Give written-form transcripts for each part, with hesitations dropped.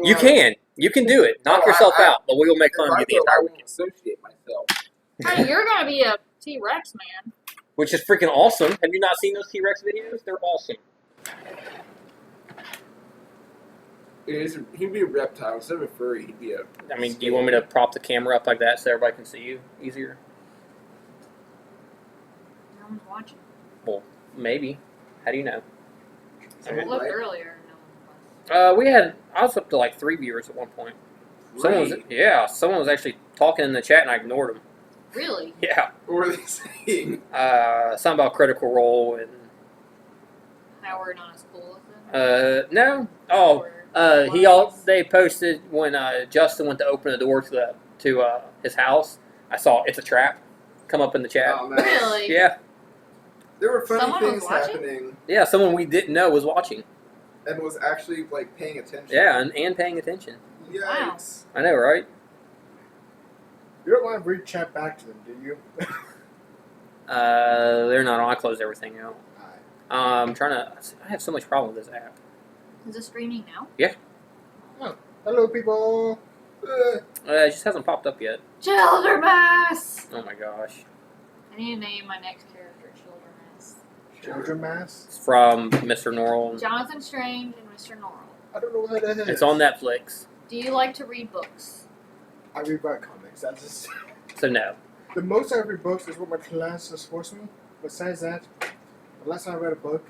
You can do it. Knock yourself out, but we will make fun of you the entire weekend. Associate myself. Hey, you're gonna be a T-Rex man. Which is freaking awesome. Have you not seen those T-Rex videos? They're awesome. He'd be a reptile. Instead of a furry, he'd be a... I mean, do you want me to prop the camera up like that so everybody can see you easier? No one's watching. Well, maybe. How do you know? I looked earlier. No one was. I was up to like 3 viewers at one point. Really? Someone was actually talking in the chat and I ignored them. Really? Yeah. What were they saying? Something about Critical Role and... How we're not as cool as them? No. They posted when Justin went to open the door to his house. I saw it's a trap come up in the chat. Oh, nice. Really? Yeah. There were funny Someone was things watching? happening Yeah, someone we didn't know was watching. and was actually like paying attention. Yeah, and paying attention. Yikes. I know, right? You don't want to read chat back to them, do you? They're not on. I closed everything out. Alright. I have so much problem with this app. Is it streaming now? Hello, people. It just hasn't popped up yet. Childermass! Oh my gosh. I need to name my next character Childermass. Children mass? It's from Mr. Norrell. Jonathan Strange and Mr. Norrell. I don't know what that is. It's on Netflix. Do you like to read books? I read about comics. That's just... So no. The most I read books is what my class has forced me. Besides that, the last time I read a book,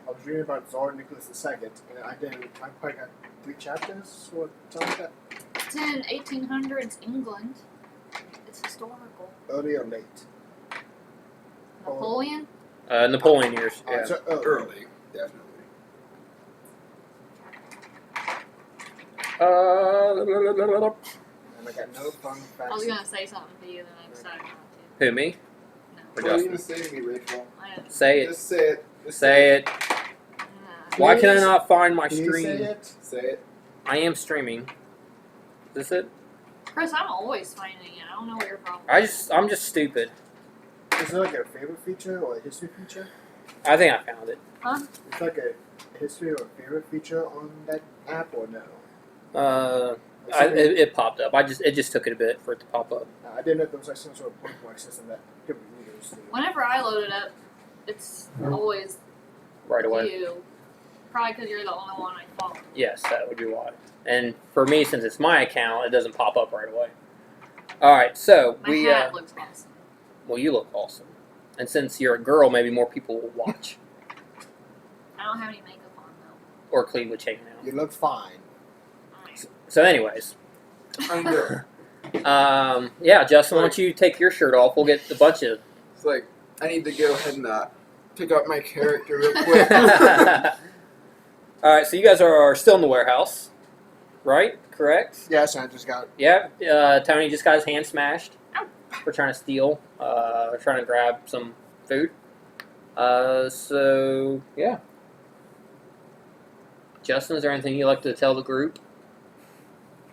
I was reading about Tsar Nicholas II, and I probably got 3 chapters or something like that. It's in 1800s England. It's historical. Early or late? Napoleon? Napoleon years. Yeah. So Early, definitely. And I got no fun facts. I was gonna say something to you, then I decided not to. Who, me? No. What are you going to say to me, Rachel? I don't. Say it. Just say it. Just Say it. Nah. Why can I not find my Can you say stream? it? Say it. I am streaming. Is this it? Chris, I'm always finding it. I don't know what your problem is. I'm just stupid. Is there like a favorite feature or a history feature? I think I found it. It's like a history or a favorite feature on that app or no? It popped up. It just took it a bit for it to pop up. I didn't know if there was like some sort of bookmark system that could be used. Whenever I load it up, it's always Right away. you. Probably because you're the only one I follow. Yes, that would be why. And for me, since it's my account, it doesn't pop up right away. All right, so My hat looks awesome. well, you look awesome. And since you're a girl, maybe more people will watch. I don't have any makeup on though. Or Cleveland checking out. You look fine. Alright. So anyways, Under. yeah, Justin, why don't you take your shirt off? We'll get a bunch of... It's like, I need to go ahead and pick up my character real quick. All right, so you guys are still in the warehouse, right? Correct? Yes, I just got. Yeah, Tony just got his hand smashed for trying to steal, trying to grab some food. So, yeah. Justin, is there anything you'd like to tell the group?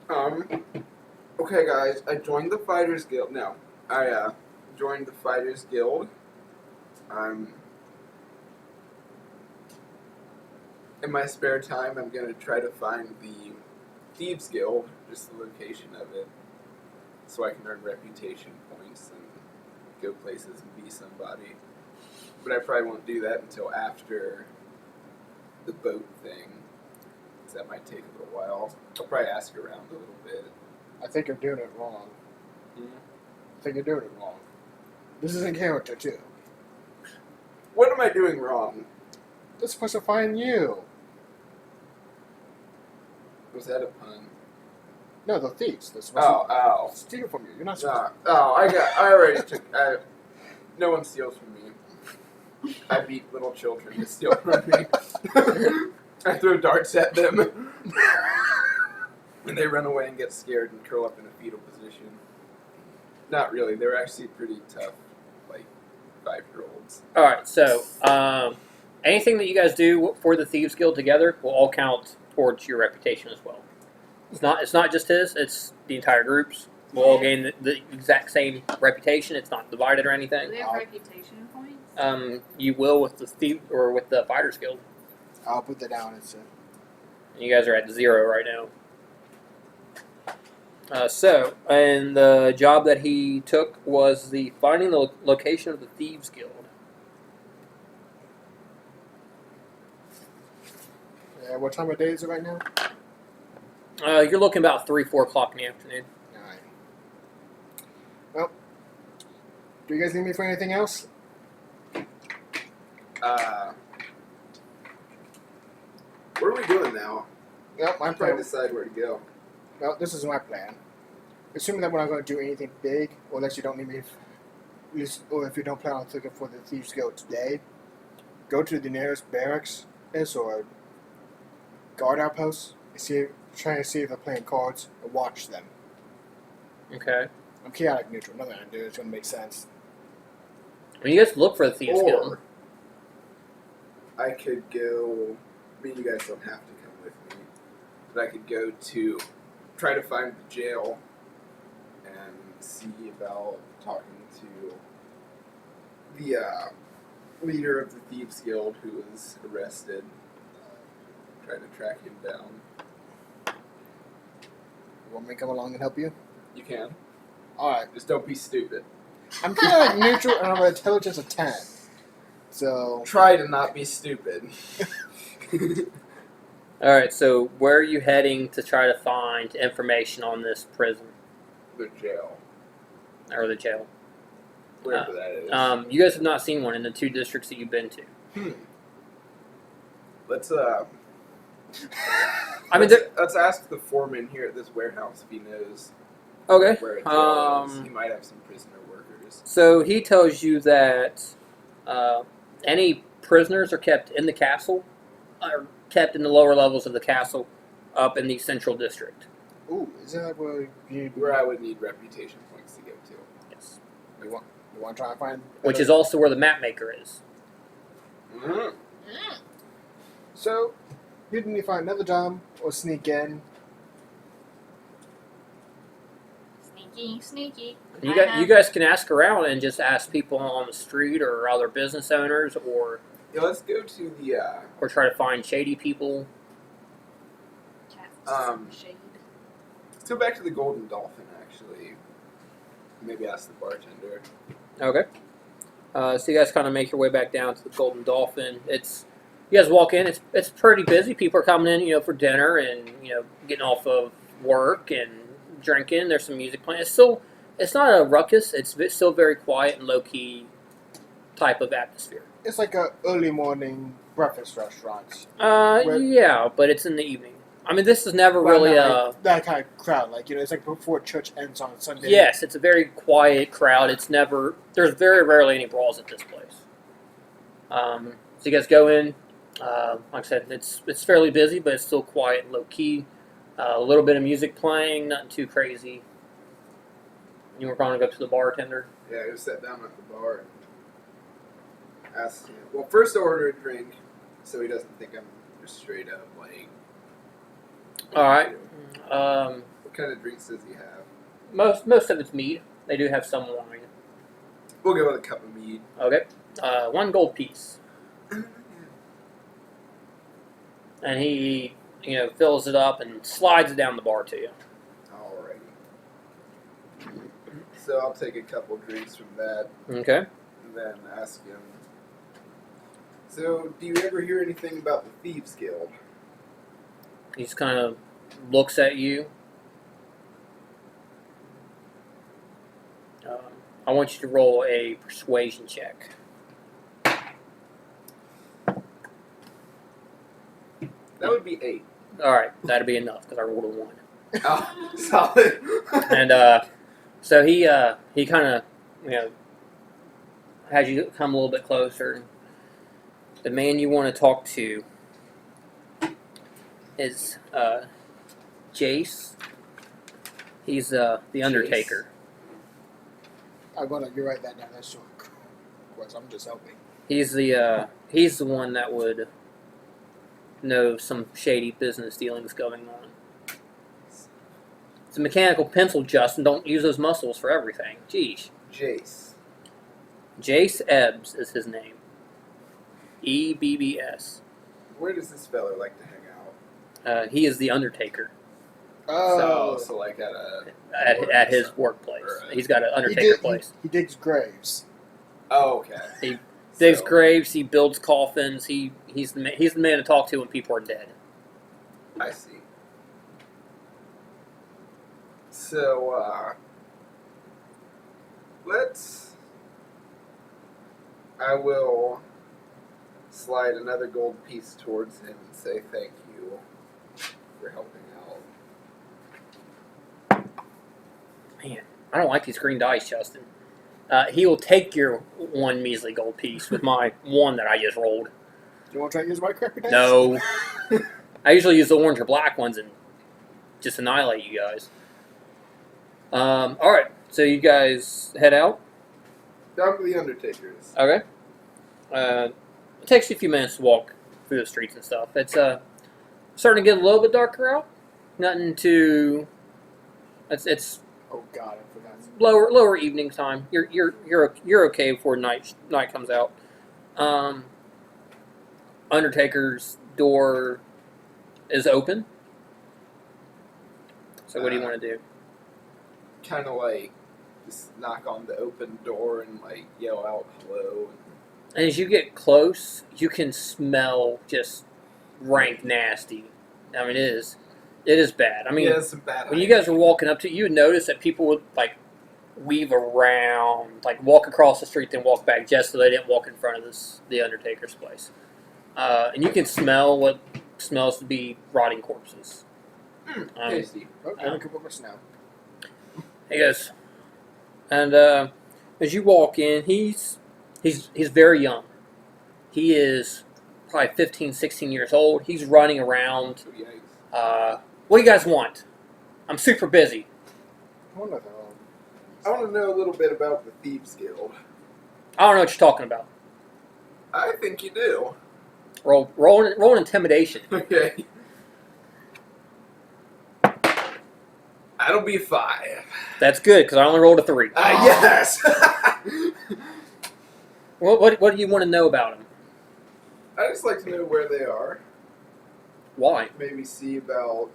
Okay, guys, I joined the Fighters Guild. No, I joined the Fighters Guild. In my spare time, I'm gonna try to find the Thieves Guild, just the location of it, so I can earn reputation points and go places and be somebody. But I probably won't do that until after the boat thing, because that might take a little while. I'll probably ask around a little bit. I think you're doing it wrong. Hmm? I think you're doing it wrong. This is in character too. What am I doing wrong? They're supposed to find you. Was that a pun? No, the thieves. They're supposed Oh. to steal from you. You're not supposed I already took. No one steals from me. I beat little children to steal from me. I throw darts at them, and they run away and get scared and curl up in a fetal position. Not really. They're actually pretty tough, like 5-year-olds. All right, so anything that you guys do for the Thieves Guild together will all count towards your reputation as well. It's not just his; it's the entire group's. We'll all gain the exact same reputation. It's not divided or Do anything. they have reputation points? You will with the Fighters Guild. I'll put that down. It's You guys are at 0 right now. And the job that he took was the finding the location of the Thieves Guild. What time of day is it right now? You're looking about 3, 4 o'clock in the afternoon. Alright. Well, do you guys need me for anything else? What are we doing now? Well, my I'm trying to plan. decide where to go. Well, this is my plan. Assuming that we're not going to do anything big, or unless you don't need me, or if you don't plan on looking for the Thieves Guild today, go to the nearest barracks or guard outpost and try to see if they're playing cards and watch them. Okay. I'm chaotic neutral. Nothing I do is going to make sense. I mean, you guys look for the Thieves Guild. Or I could go. I mean, you guys don't have to come with me, but I could go to try to find the jail and see about talking to the leader of the Thieves Guild who was arrested. Try to track him down. You want me to come along and help you? You can. Alright. Just don't be stupid. I'm chaotic neutral and I'm an intelligence of 10. So. Try to not be stupid. All right. So where are you heading to try to find information on this prison The jail. or the jail? Wherever that is. You guys have not seen one in the 2 districts that you've been to. Let's I mean, let's ask the foreman here at this warehouse if he knows okay. where a jail is. He might have some prisoner workers. So he tells you that any prisoners are kept in the castle, are kept in the lower levels of the castle, up in the central district. Ooh, is that where you Where I would need reputation points to go to. Yes. You want to try and find? Which is also where the map maker is. Mm. So, you need to find another job or sneak in. Sneaky. You guys can ask around and just ask people on the street or other business owners, or Yeah, let's go to the try to find shady people. Shade. let's go back to the Golden Dolphin actually. Maybe ask the bartender. Okay. So you guys kind of make your way back down to the Golden Dolphin. You guys walk in. It's pretty busy. People are coming in, for dinner and getting off of work and drinking. There's some music playing. It's not a ruckus. It's still very quiet and low key type of atmosphere. It's like a early morning breakfast restaurant. Yeah, but it's in the evening. I mean, this is never Well, really not that kind of crowd. It's like before church ends on Sunday. Yes, it's a very quiet crowd. There's very rarely any brawls at this place. So you guys go in. Like I said, it's fairly busy, but it's still quiet and low key. A little bit of music playing, nothing too crazy. You were going to go to the bartender. Yeah, I just sat down at the bar and asked him. Well, first I order a drink so he doesn't think I'm just straight up like. All right. What kind of drinks does he have? Most of it's mead. They do have some wine. We'll go with a cup of mead. Okay. 1 gold piece. And he, fills it up and slides it down the bar to you. Alrighty. So I'll take a couple drinks from that Okay. and then ask him. So, do you ever hear anything about the Thieves Guild? He just kind of looks at you. I want you to roll a persuasion check. That would be 8. All right, that'd be enough because I rolled a 1. Oh, solid. And so he kind of has you come a little bit closer. The man you want to talk to is Jace. He's the Undertaker. I'm gonna. You write that down. That's your course. I'm just helping. He's the one that would know some shady business dealings going on. It's a mechanical pencil, Justin. Don't use those muscles for everything. Jeez. Jace. Jace Ebbs is his name. EBBS. Where does this fella like to hang out? He is the Undertaker. Oh, So like at a at his workplace. Or a- He's got an undertaker place. He digs graves. Oh, okay. He digs So, graves. He builds coffins. He's the man to talk to when people are dead. I see. So I will slide another gold piece towards him and say thank you for helping out. Man, I don't like these green dice, Justin. He will take your one measly gold piece with my one that I just rolled. Do you want to try to use my crappy dice? No. I usually use the orange or black ones and just annihilate you guys. Alright, so you guys head out. Down to the Undertakers. Okay. It takes you a few minutes to walk through the streets and stuff. It's starting to get a little bit darker out. Nothing too. It's Oh God, I forgot. lower evening time. You're okay before night comes out. Undertaker's door is open. So what do you want to do? Kind of like just knock on the open door and like yell out hello. And as you get close, you can smell just rank nasty. I mean, it is bad. I mean, yeah, some bad. when you guys were walking up to it, you would notice that people would like weave around, like walk across the street, then walk back, just so they didn't walk in front of the Undertaker's place. And you can smell what smells to be rotting corpses. Tasty. Okay, I can put my snout. He goes, and as you walk in, he's very young. He is probably 15, 16 years old. He's running around. Yikes. What do you guys want? I'm super busy. I want to I want to know a little bit about the Thieves Guild. I don't know what you're talking about. I think you do. Roll an intimidation. Okay. That'll be 5. That's good because I only rolled a 3. Yes! What do you want to know about him? I just like to know where they are. Why? Maybe see about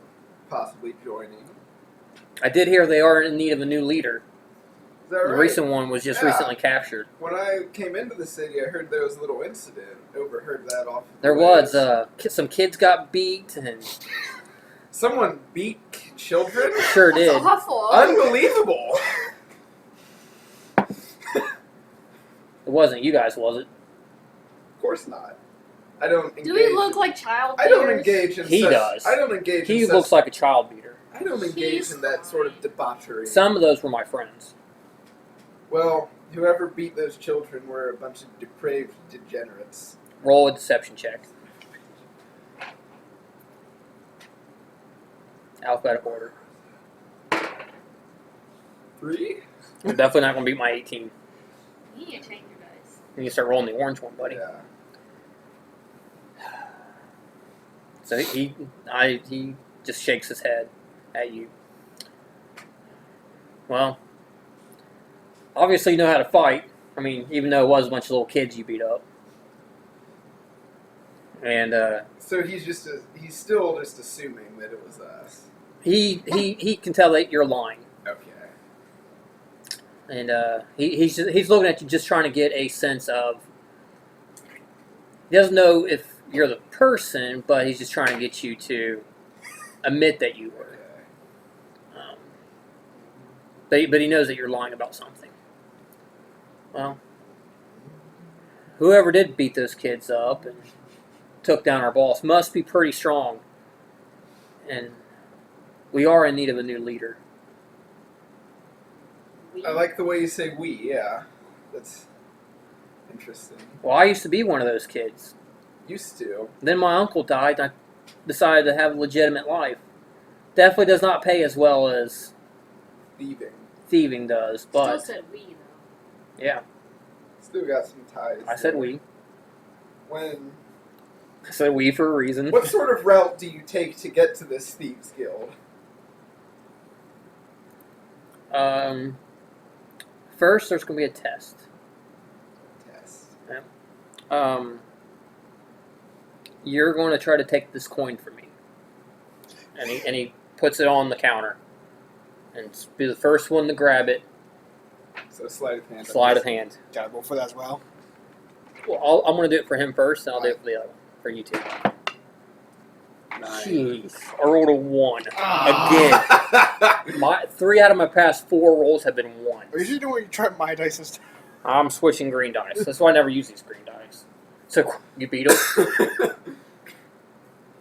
possibly joining. I did hear they are in need of a new leader. Is that right? The recent one was just Yeah. recently captured. When I came into the city, I heard there was a little incident. Overheard that off. There the was waves. some kids got beat and Someone beat children? sure That's did. awful. Unbelievable! It wasn't you guys, was it? Of course not. I don't engage. Do we look like child I don't beaters? engage in He such. does. I don't engage He in looks such. like a child beater. I don't engage He's in that sort of fine. debauchery. Some of those were my friends. Well, whoever beat those children were a bunch of depraved degenerates. Roll a deception check. Alphabetical order. 3? I'm definitely not going to beat my 18. You need to change your dice. You need to start rolling the orange one, buddy. Yeah. So he just shakes his head at you. Well, obviously you know how to fight. I mean, even though it was a bunch of little kids you beat up. And So he's still just assuming that it was us. he can tell that you're lying. Okay. And he's looking at you, just trying to get a sense of. He doesn't know if you're the person, but he's just trying to get you to admit that you were. But he knows that you're lying about something. Well, whoever did beat those kids up and took down our boss must be pretty strong. And we are in need of a new leader. I like the way you say "we." Yeah, that's interesting. Well, I used to be one of those kids. Used to. Then my uncle died, and I decided to have a legitimate life. Definitely does not pay as well as thieving does, Still but said we though. yeah, Still got some ties. I said there. we. When? I said we for a reason. What sort of route do you take to get to this Thieves Guild? First, there's going to be a test. Test. You're going to try to take this coin from me. And he puts it on the counter, and be the first one to grab it. So sleight of hand. Sleight of hand. Gotta roll for that as well. Well, I'm going to do it for him first, and I'll do it for the other one, for you two. 9. Jeez, I rolled a 1 Ah. again. My 3 out of my past 4 rolls have been 1s. Are you just doing you try my dice instead? I'm switching green dice. That's why I never use these green dice. So you beat him.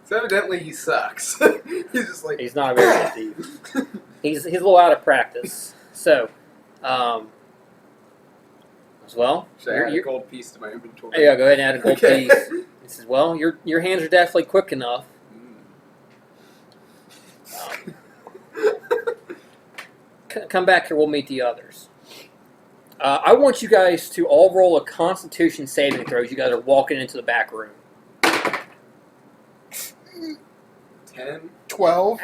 So evidently he sucks. He's just like He's not a very good thief. He's a little out of practice. So, as well, should I add a gold piece to my inventory? yeah, go ahead and add a gold Okay. piece. He says, "Well, your hands are definitely quick enough." Come back here. We'll meet the others. I want you guys to all roll a Constitution saving throw. You guys are walking into the back room. 10. 12.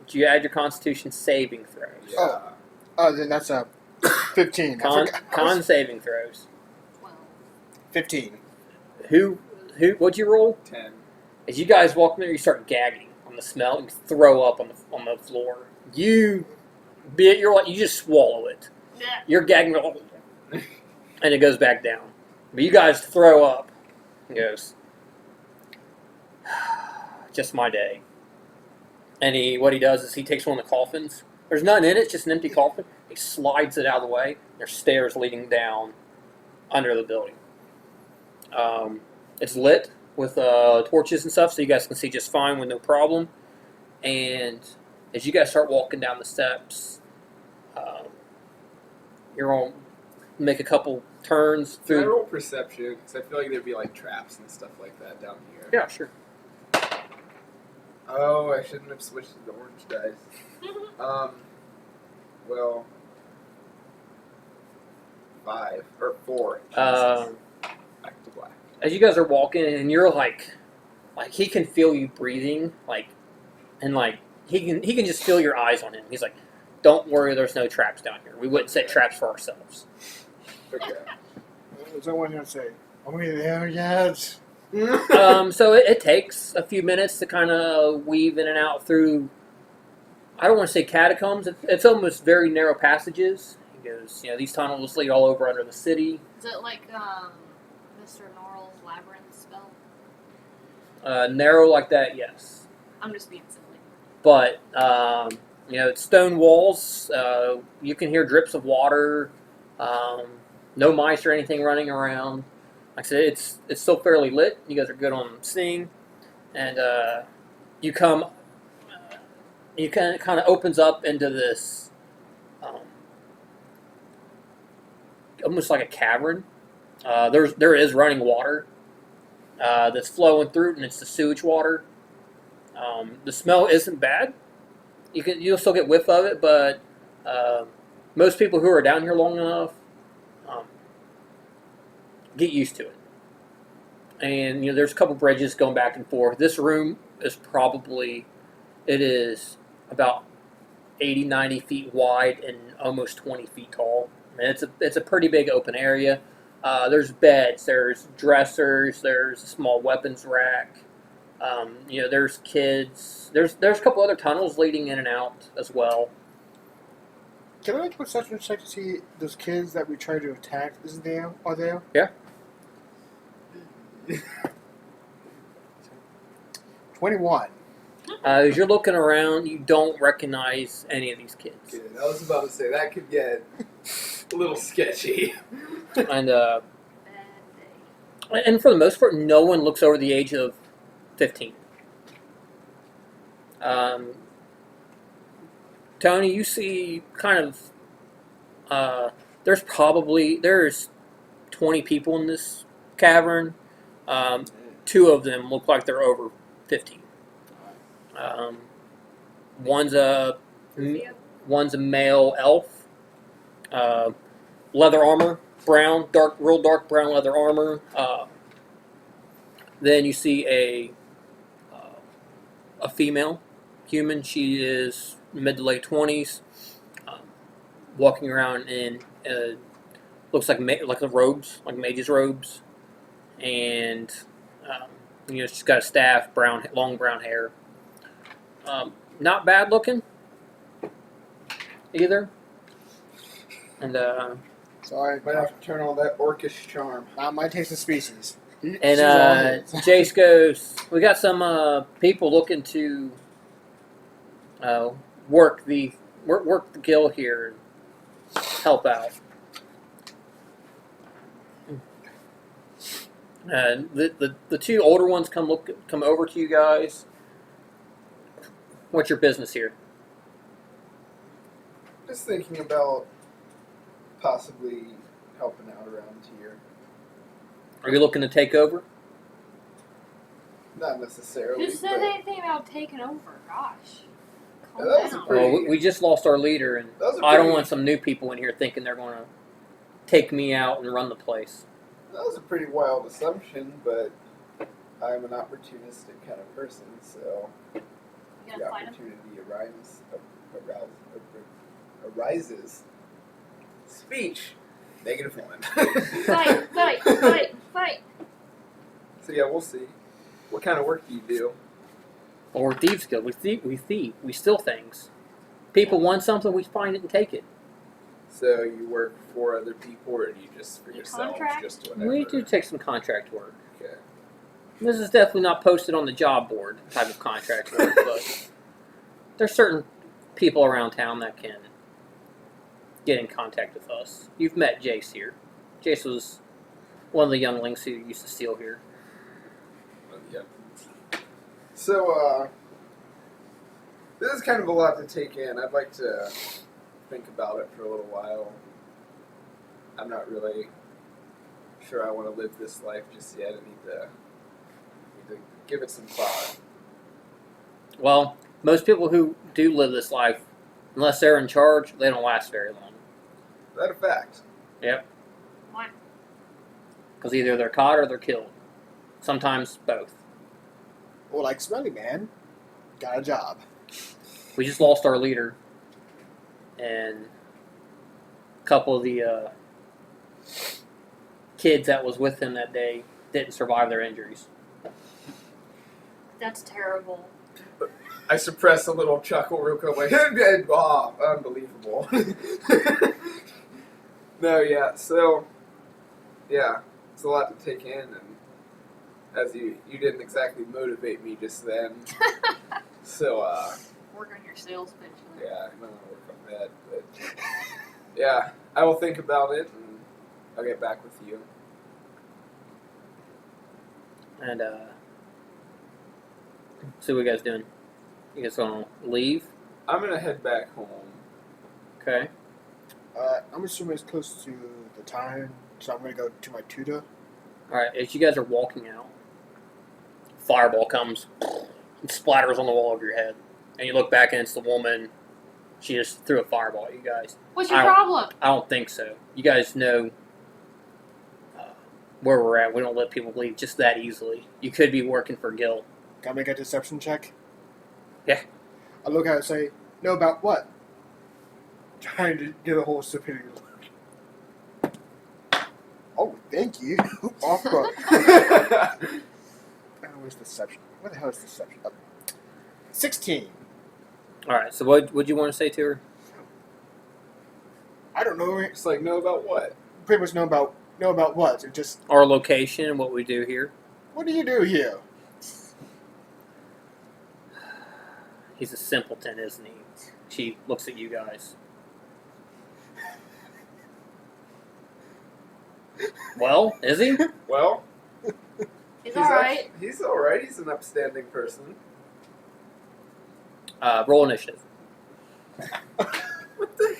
Do you add your Constitution saving throws? Yeah. Oh, then that's a 15. Con saving throws. 12. 15. What'd you roll? 10. As you guys walk in there, you start gagging on the smell. You throw up on the floor. You just swallow it. Yeah. You're gagging, and it goes back down. But you guys throw up. He goes, just my day. And what he does is he takes one of the coffins. There's nothing in it, it's just an empty coffin. He slides it out of the way. There's stairs leading down under the building. It's lit with torches and stuff, so you guys can see just fine with no problem. And as you guys start walking down the steps, you're going to make a couple turns Can I through. roll perception? Because I feel like there'd be like traps and stuff like that down here. Yeah, sure. Oh, I shouldn't have switched to the orange dice. Well, 5 or 4. Jesus. Back to black. As you guys are walking, and you're like he can feel you breathing, and he can just feel your eyes on him. He's like, "Don't worry, there's no traps down here. We wouldn't set traps for ourselves." Okay. Is that one here to say, are we there yet? So it takes a few minutes to kind of weave in and out through. I don't want to say catacombs. It's almost very narrow passages. He goes, these tunnels lead all over under the city. Is it like Mr. Norrell's labyrinth spell? Narrow like that, yes. I'm just being silly. But it's stone walls. You can hear drips of water. No mice or anything running around. Like I said, it's still fairly lit. You guys are good on seeing, and you kind of opens up into this, almost like a cavern. There is running water that's flowing through it, and it's the sewage water. The smell isn't bad. You'll still get whiff of it, but most people who are down here long enough get used to it. And there's a couple bridges going back and forth. This room is about 80, 90 feet wide and almost 20 feet tall. And it's a pretty big open area. There's beds, there's dressers, there's a small weapons rack. There's kids. There's a couple other tunnels leading in and out as well. Can I make a perception check to see those kids that we tried to attack? Are there? Yeah. 21. As you're looking around, you don't recognize any of these kids. Good. I was about to say that could get a little sketchy. And Bad day. and for the most part, no one looks over the age of 15. Tony, you see kind of there's 20 people in this cavern. 2 of them look like they're over 15. One's a male elf. Leather armor, real dark brown leather armor. Then you see a female human. She is mid to late 20s, walking around in looks like the robes, like mage's robes, and she's got a staff, long brown hair. not bad looking either. And Sorry, Might have to turn on that orcish charm. not my taste of species. She's and all his. Jace goes, we got some people looking to work the guild here and help out. And the two older ones come over to you guys. What's your business here? Just thinking about possibly helping out around here. Are you looking to take over? Not necessarily. Who said but anything about taking over? Gosh. Calm That was a down. pretty- Well, we just lost our leader, and that was a I don't pretty- want some new people in here thinking they're going to take me out and run the place. That was a pretty wild assumption, but I'm an opportunistic kind of person, so You the gonna fight him? opportunity arises. Speech, -1. Fight, fight, fight, fight. So yeah, we'll see. What kind of work do you do? Well, we're Thieves Guild. We thieve. We steal things. People want something, we find it and take it. So you work for other people, or do you just for You yourself? contract? Just whatever. We do take some contract work. Okay. This is definitely not posted on the job board type of contract work, but there's certain people around town that can get in contact with us. You've met Jace here. Jace was one of the younglings who used to steal here. Yeah. So, this is kind of a lot to take in. I'd like to think about it for a little while. I'm not really sure I want to live this life just yet. I need to give it some thought. Well, most people who do live this life, unless they're in charge, they don't last very long. Is that a fact? Yep. Why? Because either they're caught or they're killed. Sometimes both. Well, like Smelly Man, got a job. We just lost our leader. And a couple of the kids that was with him that day didn't survive their injuries. That's terrible. I suppress a little chuckle real quick, like, oh, unbelievable. No, yeah, so, yeah, it's a lot to take in, and as you didn't exactly motivate me just then, so, Work on your sales pitch. yeah, I'm gonna work on that, but, yeah, I will think about it, and I'll get back with you. And, so what you guys doing? You guys gonna leave? I'm gonna head back home. Okay. I'm assuming it's close to the time, so I'm going to go to my tutor. Alright, as you guys are walking out, fireball comes and splatters on the wall over your head. And you look back and it's the woman. She just threw a fireball at you guys. What's your I don't- problem? I don't think so. You guys know where we're at. We don't let people leave just that easily. You could be working for Gil. Can I make a deception check? Yeah. I look at it and say, no, about what? Trying to get a whole stupidity look. Oh, thank you. Off guard. Where's deception? What the hell is deception? 16. Alright, so what you want to say to her? I don't know. It's like, know about what? Pretty much know about what? It just, Our location and what we do here. what do you do here? He's a simpleton, isn't he? She looks at you guys. Well, is he? Well, He's alright. He's alright. He's an upstanding person. Roll initiative. What the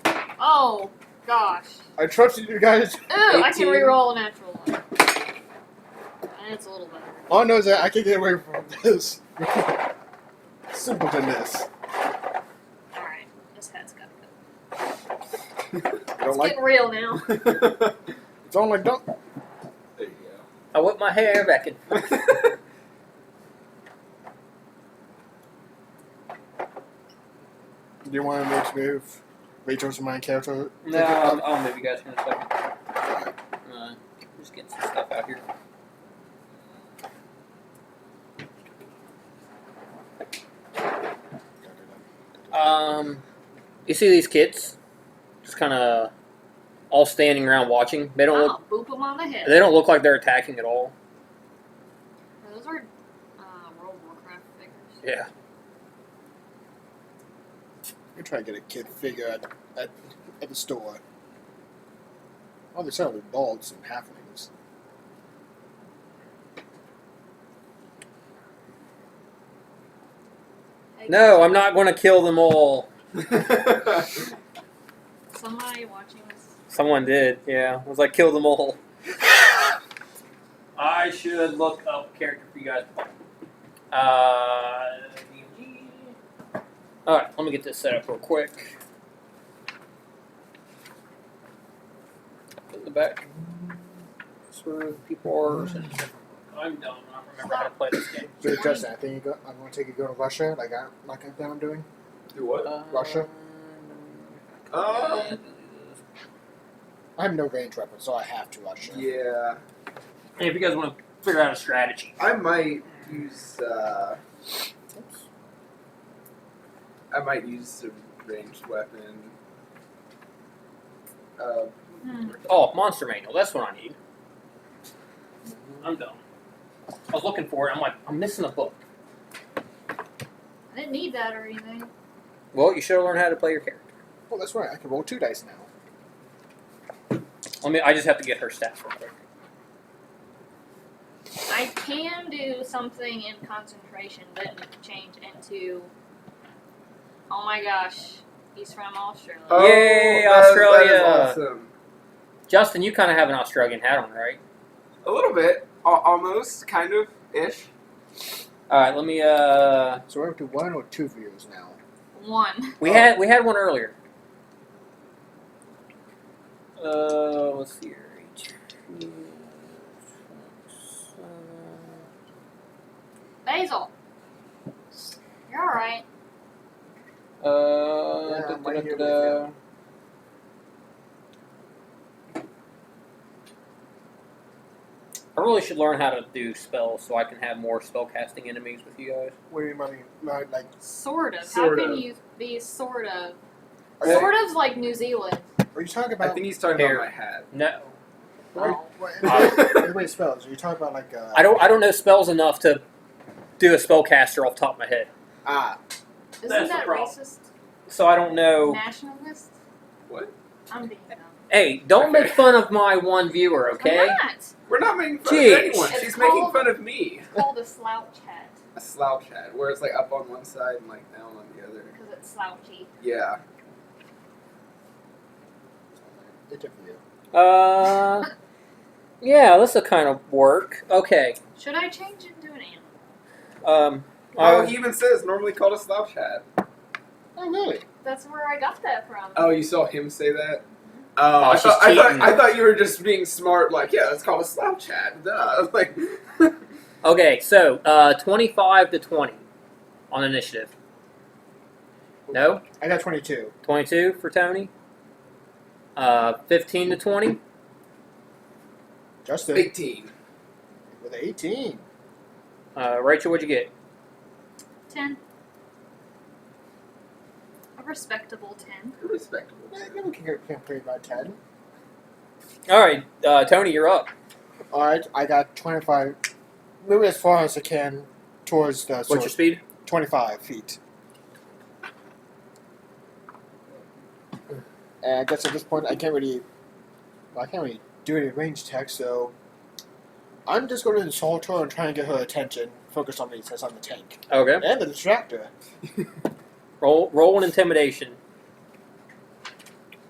heck? Oh, gosh. I trusted you guys. Ooh, I can 18. reroll a natural one. And it's a little better. All I know is that I can get away from this. Simpletonness. Alright, this hat's gotta go. I It's don't like. getting real now. It's all like don't. There you I whip my hair back and go. Do you want to make move? Rachel's my character. no, I'll move you guys in a second. Just get some stuff out here. You see these kids, just kind of all standing around watching. They don't look. Boop them on the head. They don't look like they're attacking at all. Those are World of Warcraft figures. Yeah. I'm trying to get a kid figure at the store. Oh, they sell adults and halflings. No, I'm not going to kill them all. Somebody watching this. Someone did, yeah. It was like, kill them all. I should look up a character for you guys. Alright, let me get this set up real quick. In the back. That's where people are. I'm dumb. I don't remember how to play this game. So Justin, I think I'm going to take you go to Russia, like I'm doing. Do what? Russia? I have no range weapon, so I have to Russia. Yeah. Hey, if you guys want to figure out a strategy. I might use. I might use a ranged weapon. Oh, monster manual. That's what I need. I'm dumb. I was looking for it. I'm like, I'm missing a book. I didn't need that or anything. Well, you should have learned how to play your character. Oh, that's right. I can roll 2 dice now. I just have to get her stats real quick. I can do something in concentration, but change into. Oh my gosh, he's from Australia. Oh, Yay, that Australia. is awesome. Justin, you kind of have an Australian hat on, right? A little bit, almost, kind of, ish. All right, let me. So we're up to 1 or 2 views now. 1. We had one earlier. Let's see here. Basil, you're all right. I'm right here with you. I really should learn how to do spells so I can have more spellcasting enemies with you guys. What do you mean, like? Sort of. Sort How of. can you be sort of? Are Sort of's like New Zealand. you talking I about? think he's talking Hair. about my hat. No, What spells? Are you talking about like? I don't know spells enough to do a spellcaster off the top of my head. Isn't That's the that problem. racist? So I don't know. Nationalist? What? I'm being dumb. Hey, don't Okay. make fun of my one viewer, okay? I'm not. We're not making fun Jeez. of anyone. It's She's making called- fun of me. It's called a slouch hat A slouch hat, where it's like up on one side and like down on the other. because it's slouchy. Yeah. It's for you. Yeah, this'll kind of work. Okay. Should I change into an animal? Oh, he even says normally called a slouch hat. Oh, really? That's where I got that from. Oh, you saw him say that? Oh, I she's thought cheating. I thought you were just being smart. Like, yeah, it's called a slouch hat. Duh. I was like, Okay, so 25 to 20 on initiative. No? I got 22. 22 for Tony. 15 to 20. Justin 18. with 18. Rachel, what'd you get? 10. A respectable 10. You're respectable. Yeah, we can play by 10. All right, Tony, you're up. All right, I got 25. Move as far as I can towards the. What's your speed? 25 feet. And I guess at this point I can't really do any range tech, so I'm just going to insult her and try and get her attention. Focus on me since I'm the tank Okay. and the distractor. Roll an intimidation.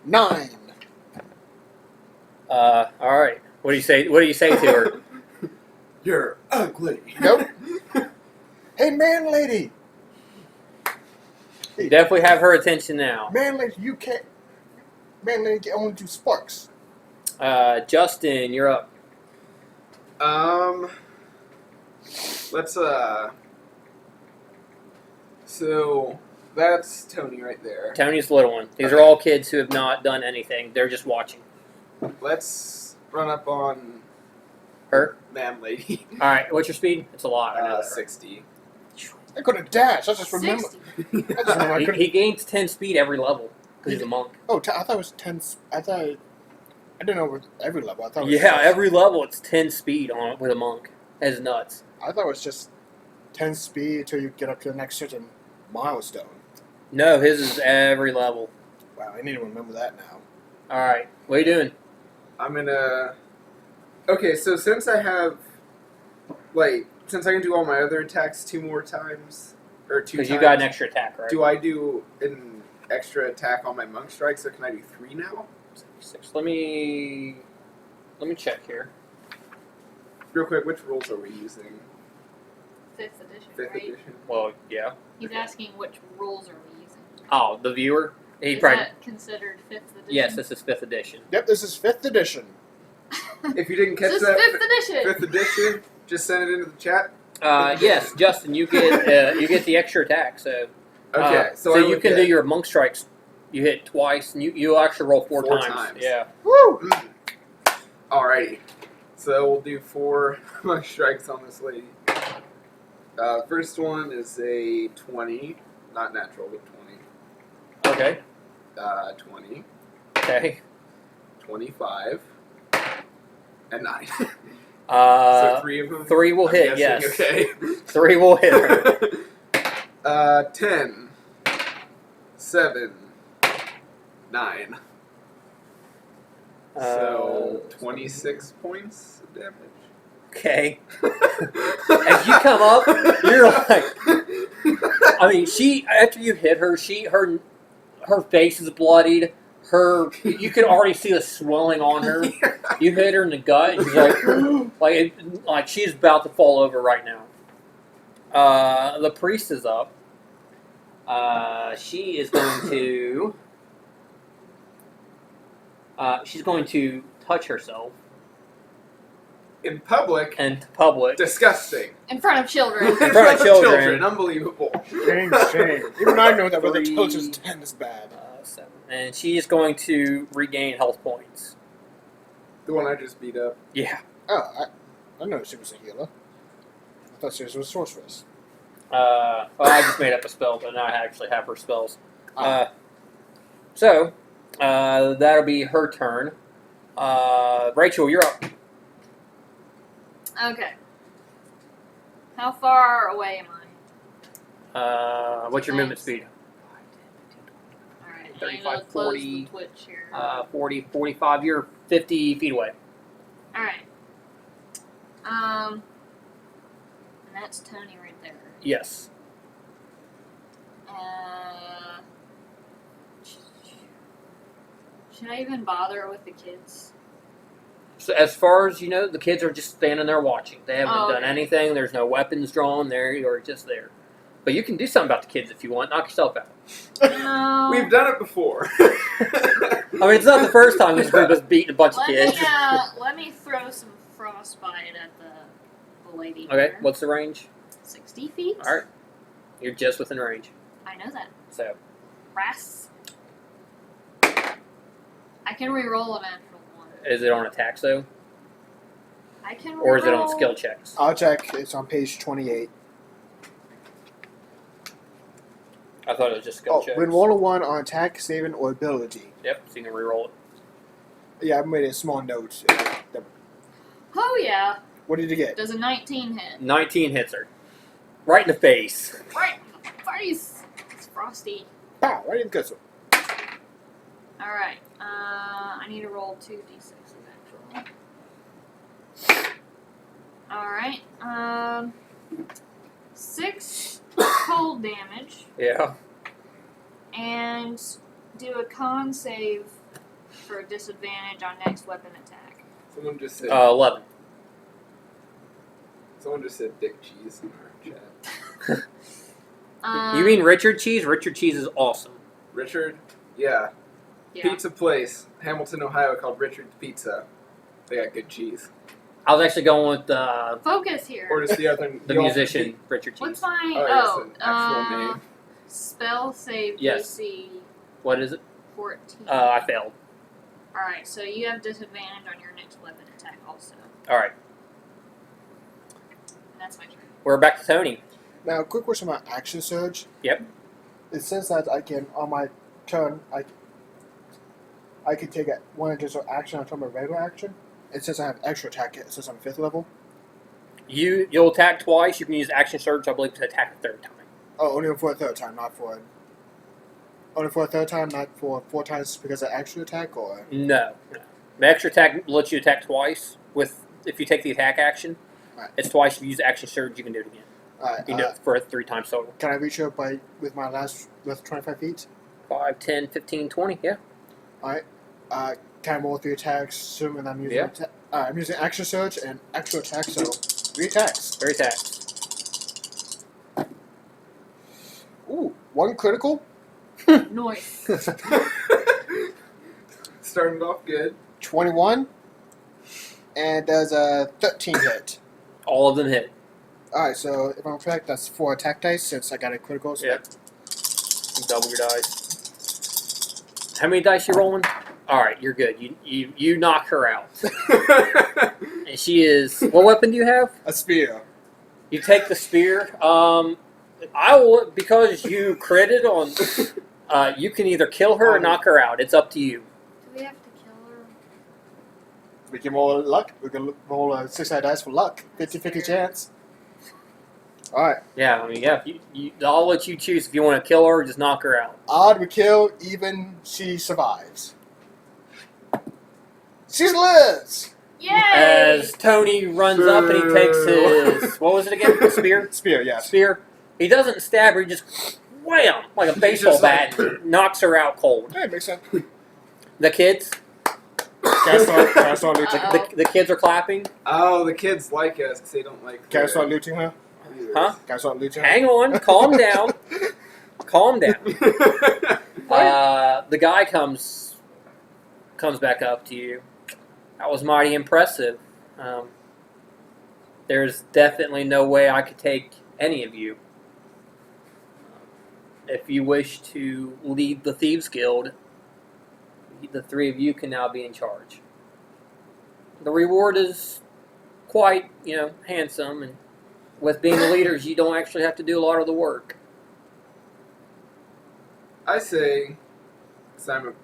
9. All right. What do you say? What do you say to her? You're ugly. Nope. Hey, man, lady. You definitely have her attention now. Man, lady, you can't. Man, lady, can only do sparks. Justin, you're up. Let's So that's Tony right there. Tony's the little one. These are all kids who have not done anything. They're just watching. Let's run up on Her? man lady. All right. What's your speed? It's a lot. I know that, right? 60. I couldn't dash. I just remember. 60. I just remember I couldn't. He gains 10 speed every level because he's a monk. Oh, I thought it was 10. I thought. I didn't know it was every level. I thought. It was Yeah, just, every level it's 10 speed on with a monk. That's nuts. I thought it was just 10 speed until you get up to the next certain milestone. No, his is every level. Wow, I need to remember that now. All right, what are you doing? I'm gonna. Okay, so since I have, since I can do all my other attacks 2 more times, or 2 times. Because you got an extra attack, right? Do I do an extra attack on my monk strikes, or can I do 3 now? 6. Let me check here. Real quick, which rules are we using? 5th edition, 5th right? edition. Well, yeah. He's asking which rules are we using. Oh, the viewer. He Is probably. that considered 5th edition? Yes, this is 5th edition. Yep, this is 5th edition. If you didn't catch This is that, 5th edition. 5th edition, just send it into the chat. Yes, Justin, you get the extra attack. So Okay, so I you would can get do your monk strikes. You hit twice, and you actually roll 4 4 times. times. Yeah. Woo! Alrighty. So we'll do 4 monk strikes on this lady. First one is a 20, not natural, but 20. Okay. 20, Okay. 25, and 9. So Uh, 3 of them. 3 will I'm hit. guessing, Yes. Okay. 3 will hit her. 10, 7, 9. So 26 points of damage. Okay. As you come up, you're like, I mean, she after you hit her, her face is bloodied. You can already see the swelling on her. You hit her in the gut, and she's like she's about to fall over right now. The priest is up. She is going to. She's going to touch herself In public, in public. disgusting. In front of children. In front of children. Unbelievable. Shame, shame. Even I know that with the 3, touches 10 is bad. 7. And she is going to regain health points. The one I just beat up. Yeah. Oh, I know she was a healer. I thought she was a sorceress. Well, I just made up a spell, but now I actually have her spells. Ah. So, that'll be her turn. Rachel, you're up. Okay. How far away am I? What's your movement Thanks. speed? Alright, 35, I'm gonna close 40, the Twitch here. 40, 45. You're 50 feet away. Alright. And that's Tony right there. Yes. Should I even bother with the kids? So as far as you know, the kids are just standing there watching. They haven't Oh, done okay. anything. There's no weapons drawn. You're just there. But you can do something about the kids if you want. Knock yourself out. No. We've done it before. I mean, it's not the first time this group has beaten a bunch of kids. Let me throw some frostbite at the lady. Okay, here. what's the range? 60 feet? Alright. You're just within range. I know that. So, Brass. I can re-roll a natural one. is it on attacks though? I can Or is it on re-roll- skill checks? I'll check. It's on page 28. I thought it was just skill Oh, checks. when roll a 1 on attack, saving, or ability. Yep, so you can reroll it. Yeah, I made a small note. Oh yeah. What did you get? Does a 19 hit? 19 hits her. Right in the face. Right in the face. It's frosty. Pow! Right in the guts. Alright. I need to roll 2d6s actually. Alright. 6 cold damage. Yeah. And do a con save for disadvantage on next weapon attack. Someone just said 11. dick cheese in our chat. You mean Richard Cheese? Richard Cheese is awesome. Richard? Yeah. Yeah. Pizza place, Hamilton, Ohio, called Richard's Pizza. They got good cheese. I was actually going with Focus here. Or just the other the musician, Richard Cheese. What's my Oh, yes, an actual name. spell save Yes. DC What is it? 14. I failed. Alright, so you have disadvantage on your next weapon attack also. Alright. And that's my turn. We're back to Tony. Now, quick question about action surge. Yep. It says that I can, on my turn, I can take one additional action on top of my regular action. It says I have extra attack. It says I'm 5th level. You'll attack twice. You can use action surge, I believe, to attack a third time. Oh, only for a third time, not for. Only for a third time, not for 4 times because of extra attack, or. No. The extra attack lets you attack twice. If you take the attack action, Right. it's twice. If you use action surge, you can do it again. Alright. You can do it for 3 times total. Can I reach her with my last 25 feet? 5, 10, 15, 20, yeah. Alright. Can I roll 3 attacks? Assuming I'm using I'm using action surge and extra attack, so 3 attacks. 3 attacks. Ooh, 1 critical. Noise. Starting off good. 21. And there's a 13 hit. All of them hit. Alright, so if I'm correct, that's 4 attack dice since I got a critical. So Yep. Double your dice. How many dice you rolling? All right, you're good. You knock her out, and she is. What weapon do you have? a spear. You take the spear. I will, because you critted on. You can either kill her or knock her out. It's up to you. Do we have to kill her? We can roll luck. We can roll a 6-sided dice for luck. 50-50 chance. Alright. Yeah, I mean, yeah. I'll let you choose if you want to kill her or just knock her out. Odd we kill, even she survives. She's Liz! Yay! As Tony runs up and he takes his what was it again? The spear. Spear, yes. Spear. He doesn't stab her. He just wham like a baseball just like- bat, and knocks her out cold. Hey, makes sense. The kids. Can I start looting? The kids are clapping. Oh, the kids like us because they don't like. Can I start looting her? Huh? Can I start looting her? Hang on. Calm down. Calm down. The guy comes back up to you. That was mighty impressive. There's definitely no way I could take any of you. If you wish to lead the Thieves Guild, the 3 of you can now be in charge. The reward is quite, handsome, and with being the leaders, you don't actually have to do a lot of the work. I say, because I'm a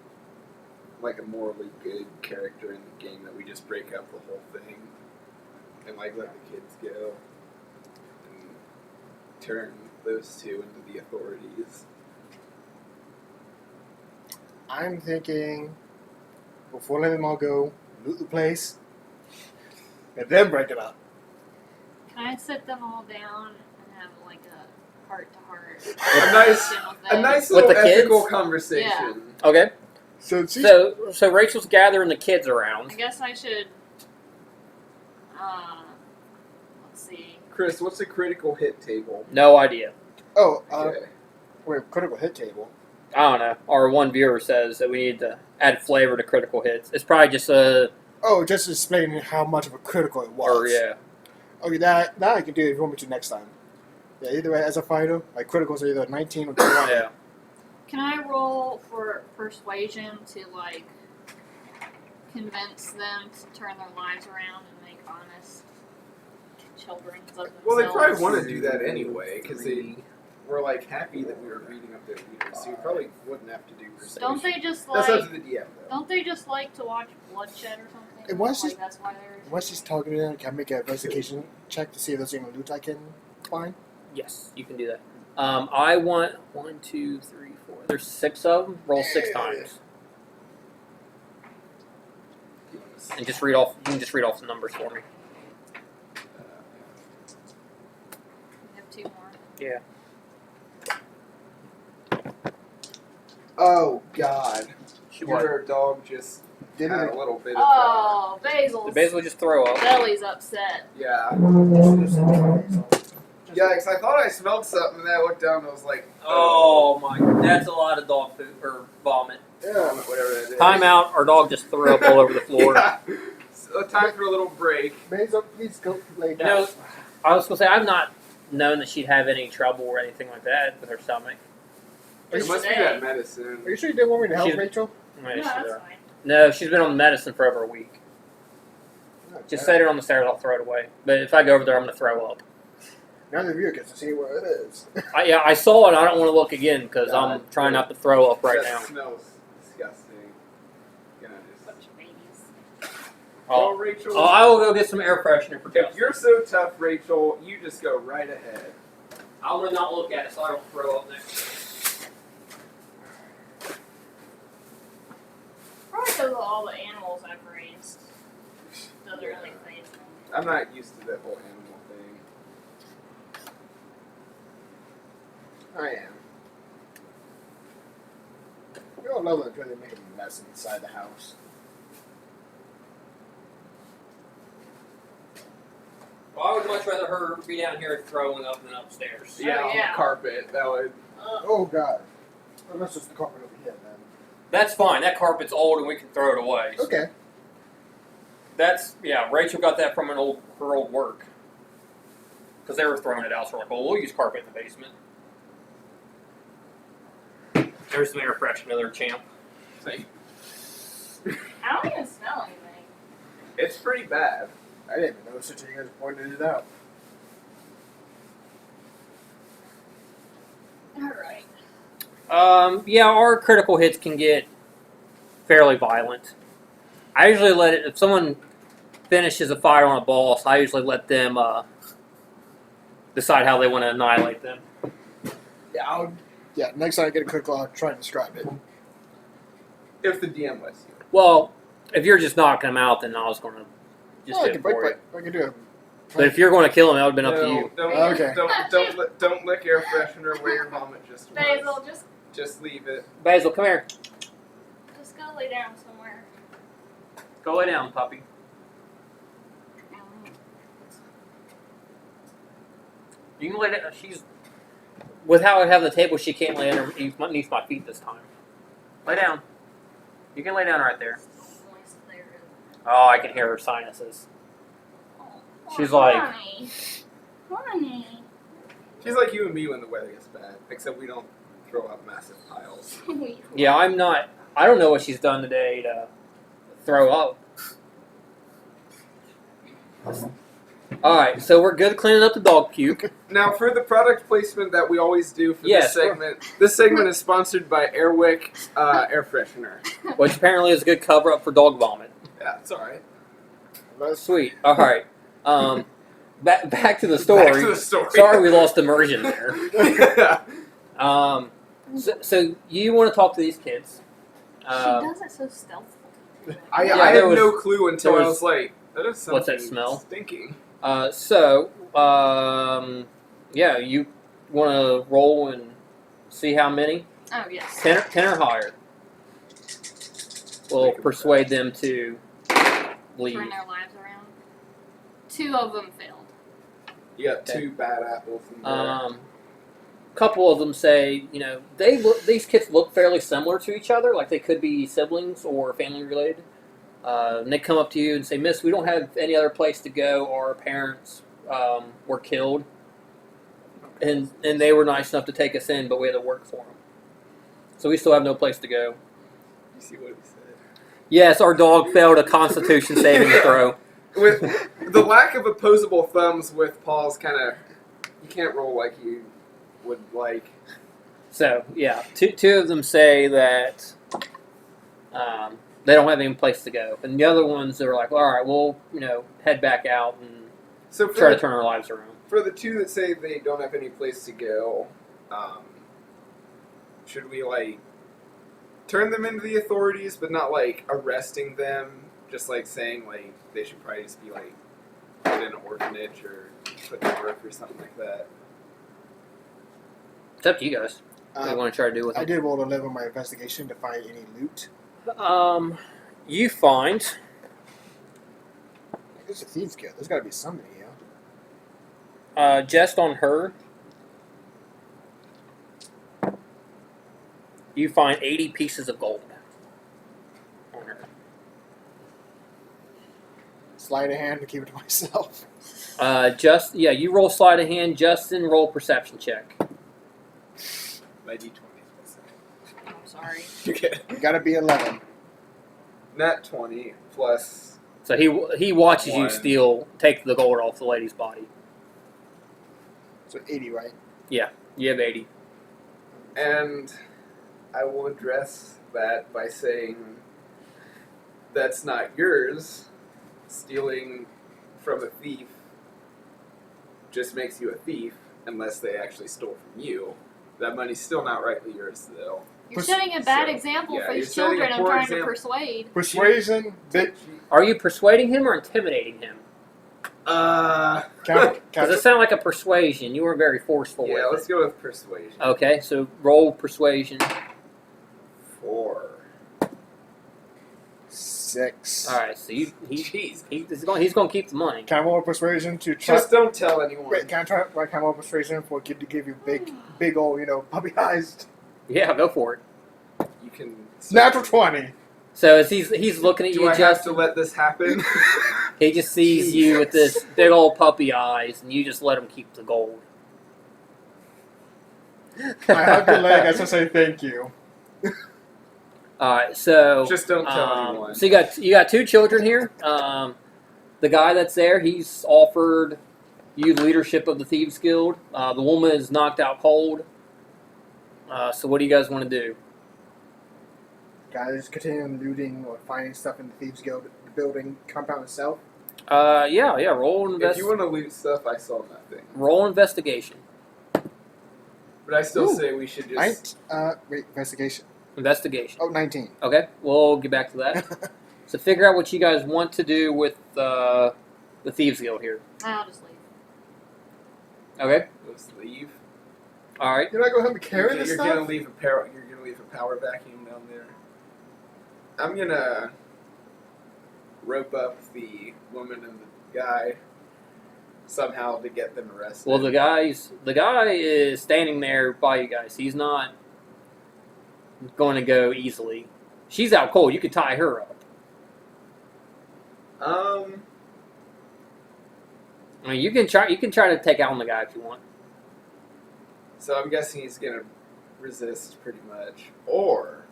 morally good character in the game, that we just break up the whole thing and let the kids go and turn those 2 into the authorities. I'm thinking, before letting them all go, loot the place, and then break it up. Can I sit them all down and have like a heart-to-heart A nice With little the kids? ethical conversation. Okay. So Rachel's gathering the kids around. I guess I should. Let's see. Chris, what's a critical hit table? No idea. Okay. Wait, critical hit table. I don't know. Our one viewer says that we need to add flavor to critical hits. It's probably just a. Oh, just explaining how much of a critical it was. Or yeah. Okay, that I can do if you want me to next time. Yeah, either way, as a fighter, my criticals are either 19 or 21. Yeah. Can I roll for persuasion to convince them to turn their lives around and make honest children of themselves? Well, they probably want to do that anyway because they were happy that we were beating up their leaders, so you probably wouldn't have to do persuasion. Don't they just That's up to the DM, though. Don't they just like to watch bloodshed or something? Hey, why is this- That's why they're. Once she's talking to them, can I make an investigation check to see if there's any loot I can find? Yes, you can do that. I want 1, 2, 3, 4. There's 6 of them. Roll 6 times, and just read off. You can just read off the numbers for me. We have 2 more. Yeah. Oh, God. What? Your dog just Did had it? a little bit of Oh, Basil's Did Basil just throw up? belly's upset. yeah. Yeah, because I thought I smelled something, and then I looked down and I was like, Oh my! That's a lot of dog food or vomit. yeah, whatever that is. Time out. Our dog just threw up all over the floor. Yeah. So time for a little break. Basil, please go lay You down. know, I was gonna say I've not known that she'd have any trouble or anything like that with her stomach. It Just must be today. that medicine. Are you sure you didn't want me to help, She's- Rachel? Maybe No, she's that's there. fine. No, she's been on medicine for over a week. Just set it on the stairs. I'll throw it away. But if I go over there, I'm gonna throw up. Now the viewer gets to see where it is. I saw it. I don't want to look again because I'm God, trying not to throw up right that now. smells disgusting. Gonna just. Bunch of babies. Oh, Oh, Rachel. oh, I will go get some air freshener for If Kelsey. you're so tough, Rachel, you just go right ahead. I'm gonna not look at it so I don't throw up next. Probably because of all the animals I've raised. Doesn't really phase me. I'm not used to that whole animal thing. I am. We all love it when they make a mess inside the house. Well, I would much rather her be down here throwing up than upstairs. Yeah, on yeah. the carpet. That would. Oh god. Well, that's just the carpet over here, man. That's fine. That carpet's old and we can throw it away. So Okay. that's Rachel got that from her old work because they were throwing it out. So we're like, well, we'll use carpet in the basement. There's some air freshener there, champ. Like, I don't even smell anything. it's pretty bad. I didn't even notice it until you guys pointed it out. Alright. Yeah, our critical hits can get fairly violent. I usually let it, if someone finishes a fight on a boss, I usually let them decide how they want to annihilate them. Yeah, next time I get a critical, I'll try and describe it. If the DM lets you. Well, if you're just knocking them out, then I was going to just I hit can for break, it. I can do it. But if you're going to kill them, that would have been up to you. Don't, Okay. don't lick air freshener where your vomit just was. Basil, Just leave it. Basil, come here. just go lay down somewhere. Go lay down, puppy. You can lay down. She's with how I have the table. She can't lay underneath my feet this time. Lay down. You can lay down right there. Moist there. Oh, I can hear her sinuses. Oh, She's like- honey. Honey. She's like you and me when the weather gets bad, except we don't throw up massive piles. Yeah, I'm not. I don't know what she's done today to throw up. All right, so we're good cleaning up the dog puke. Now, for the product placement that we always do for Yes, this segment is sponsored by Airwick air freshener. Which apparently is a good cover up for dog vomit. Yeah, it's all right. Sweet. All right. Back to the story. Back to the story. Sorry, we lost immersion there. Yeah. So you want to talk to these kids? She does it so stealthily. I Yeah, had there was- no clue until there I was- was like, that is something What's that smell? stinking. Yeah, you want to roll and see how many? Oh, yes. 10 or higher. We'll persuade them to leave. Turn their lives around. 2 of them failed. You got 2 bad apples in there. Couple of them say, these kids look fairly similar to each other, like they could be siblings or family related. And they come up to you and say, "Miss, we don't have any other place to go. Our parents were killed, and they were nice enough to take us in, but we had to work for them. So we still have no place to go." You see what he said? Yes, our dog failed a Constitution saving throw. With the lack of opposable thumbs with paws, kind of, you can't roll like you would like. So yeah, two of them say that they don't have any place to go, and the other ones are like, "All right, we'll head back out and So try to turn our lives around." for the 2 that say they don't have any place to go, should we like turn them into the authorities, but not like arresting them? Just like saying like they should probably just be like put in an orphanage or put to work or something like that. It's up to you guys. What do you want to try to do with I it? did roll 11 on my investigation to find any loot. You find It's a Thieves Guild. There's got to be somebody, yeah. just on her. You find 80 pieces of gold on her. Sleight of hand to keep it to myself. You roll sleight of hand. Justin, roll perception check. My D20 is I'm sorry. okay. Got to be 11. Nat 20 plus. So he watches you One. take the gold off the lady's body. So So 80, right? You have 80. And I will address that by saying that's not yours. Stealing from a thief just makes you a thief unless they actually stole from you. That money's still not rightly yours, though. You're setting a bad So, example yeah, for you're these setting a children I'm poor trying example. to persuade. Persuasion, bit. Are you persuading him or intimidating him? Because it sounded like a persuasion. You were very forceful Yeah, with let's it. go with persuasion. Okay, so roll persuasion. 4. 6. All right, so Jeez. he's going to keep the money. Can I roll persuasion to try? Just don't tell anyone. Wait, can I roll persuasion for a kid to give you big old, puppy eyes? Yeah, go for it. You can. Natural 20. So as he's looking at Do you, I have Justin, to let this happen? he just sees you with this big old puppy eyes, and you just let him keep the gold. I hug your leg as I say thank you. All right, so Just don't tell anyone. So you got 2 children here. The guy that's there, he's offered you leadership of the Thieves Guild. The woman is knocked out cold. So what do you guys want to do? Guys, continuing looting or finding stuff in the Thieves Guild, the building compound itself. Yeah. Roll If you want to loot stuff, I saw nothing. Roll investigation. But I still say we should just. Investigation. Investigation. Oh, 19. Okay, we'll get back to that. So figure out what you guys want to do with the Thieves Guild here. I'll just leave. Okay. Just leave. All right. You're not going to help me carry this You're stuff? gonna leave a power. You're gonna leave a power vacuum down there. I'm gonna rope up the woman and the guy somehow to get them arrested. Well, the guy is standing there by you guys. He's not going to go easily. She's out cold. You could tie her up. I mean, you can try to take out on the guy if you want. So I'm guessing he's gonna resist pretty much, or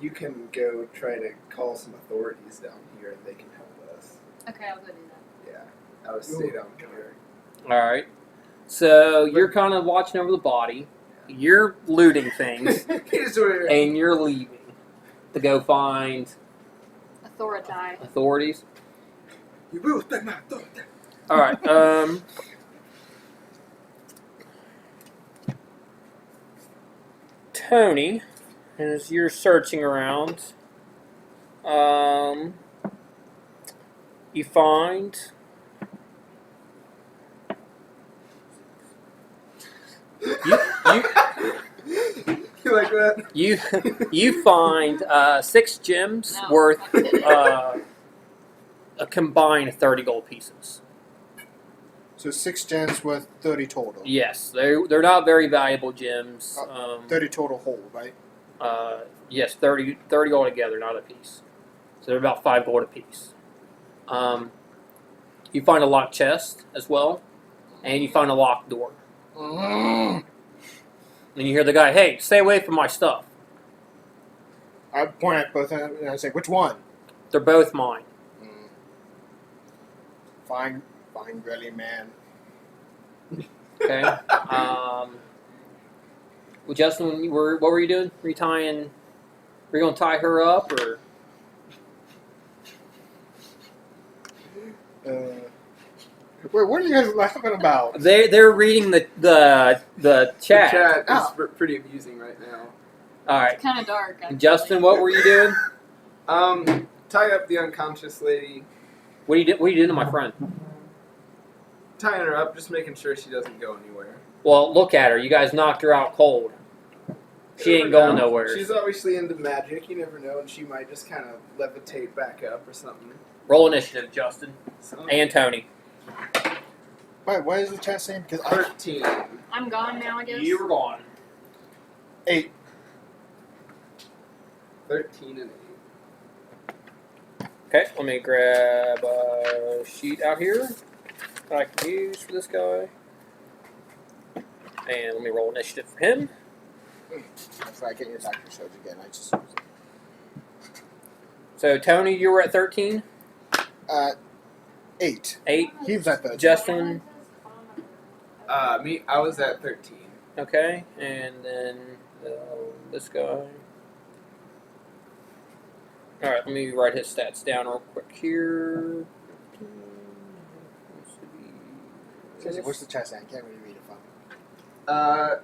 you can go try to call some authorities down here and they can help us. Okay, I'll go do that. Yeah, I would stay down here. All right. So you're kind of watching over the body. You're looting things, He's over here. and you're leaving to go find authorities. You will respect my authority. All right. Tony, as you're searching around, you find You like that? you find 6 gems No. worth a combined 30 gold pieces. So 6 gems worth 30 total. Yes, they're not very valuable gems. 30 total whole, right? Yes, 30 altogether, not a piece. So they're about 5 gold a piece. You find a locked chest as well, and you find a locked door. And you hear the guy, "Hey, stay away from my stuff. I point at both of them and I say, which one? They're both mine." Fine, really, man. Okay. Well, Justin, what were you doing? Were you going to tie her up, or? Wait, what are you guys laughing about? They're reading the chat. The chat Oh. is pretty amusing right now. All right, It's kind of dark. Actually. Justin, what were you doing? Tie up the unconscious lady. What are you doing to my friend? Tying her up, just making sure she doesn't go anywhere. Well, look at her. You guys knocked her out cold. She You ain't never going know. nowhere. She's obviously into magic. You never know, and she might just kind of levitate back up or something. Roll initiative, Justin So, and Tony. Wait, what is the chat saying? Because 13. I'm gone now, I guess. You were gone. 8. 13 and 8. Okay, let me grab a sheet out here that I can use for this guy. And let me roll initiative for him. That's like getting your doctor shows again. I just So, Tony, you were at 13? 8. 8. He was at 13. Justin, I was at 13. Okay, and then this guy. All right, let me write his stats down real quick here. Seriously, what's the chat saying? I can't really read it from.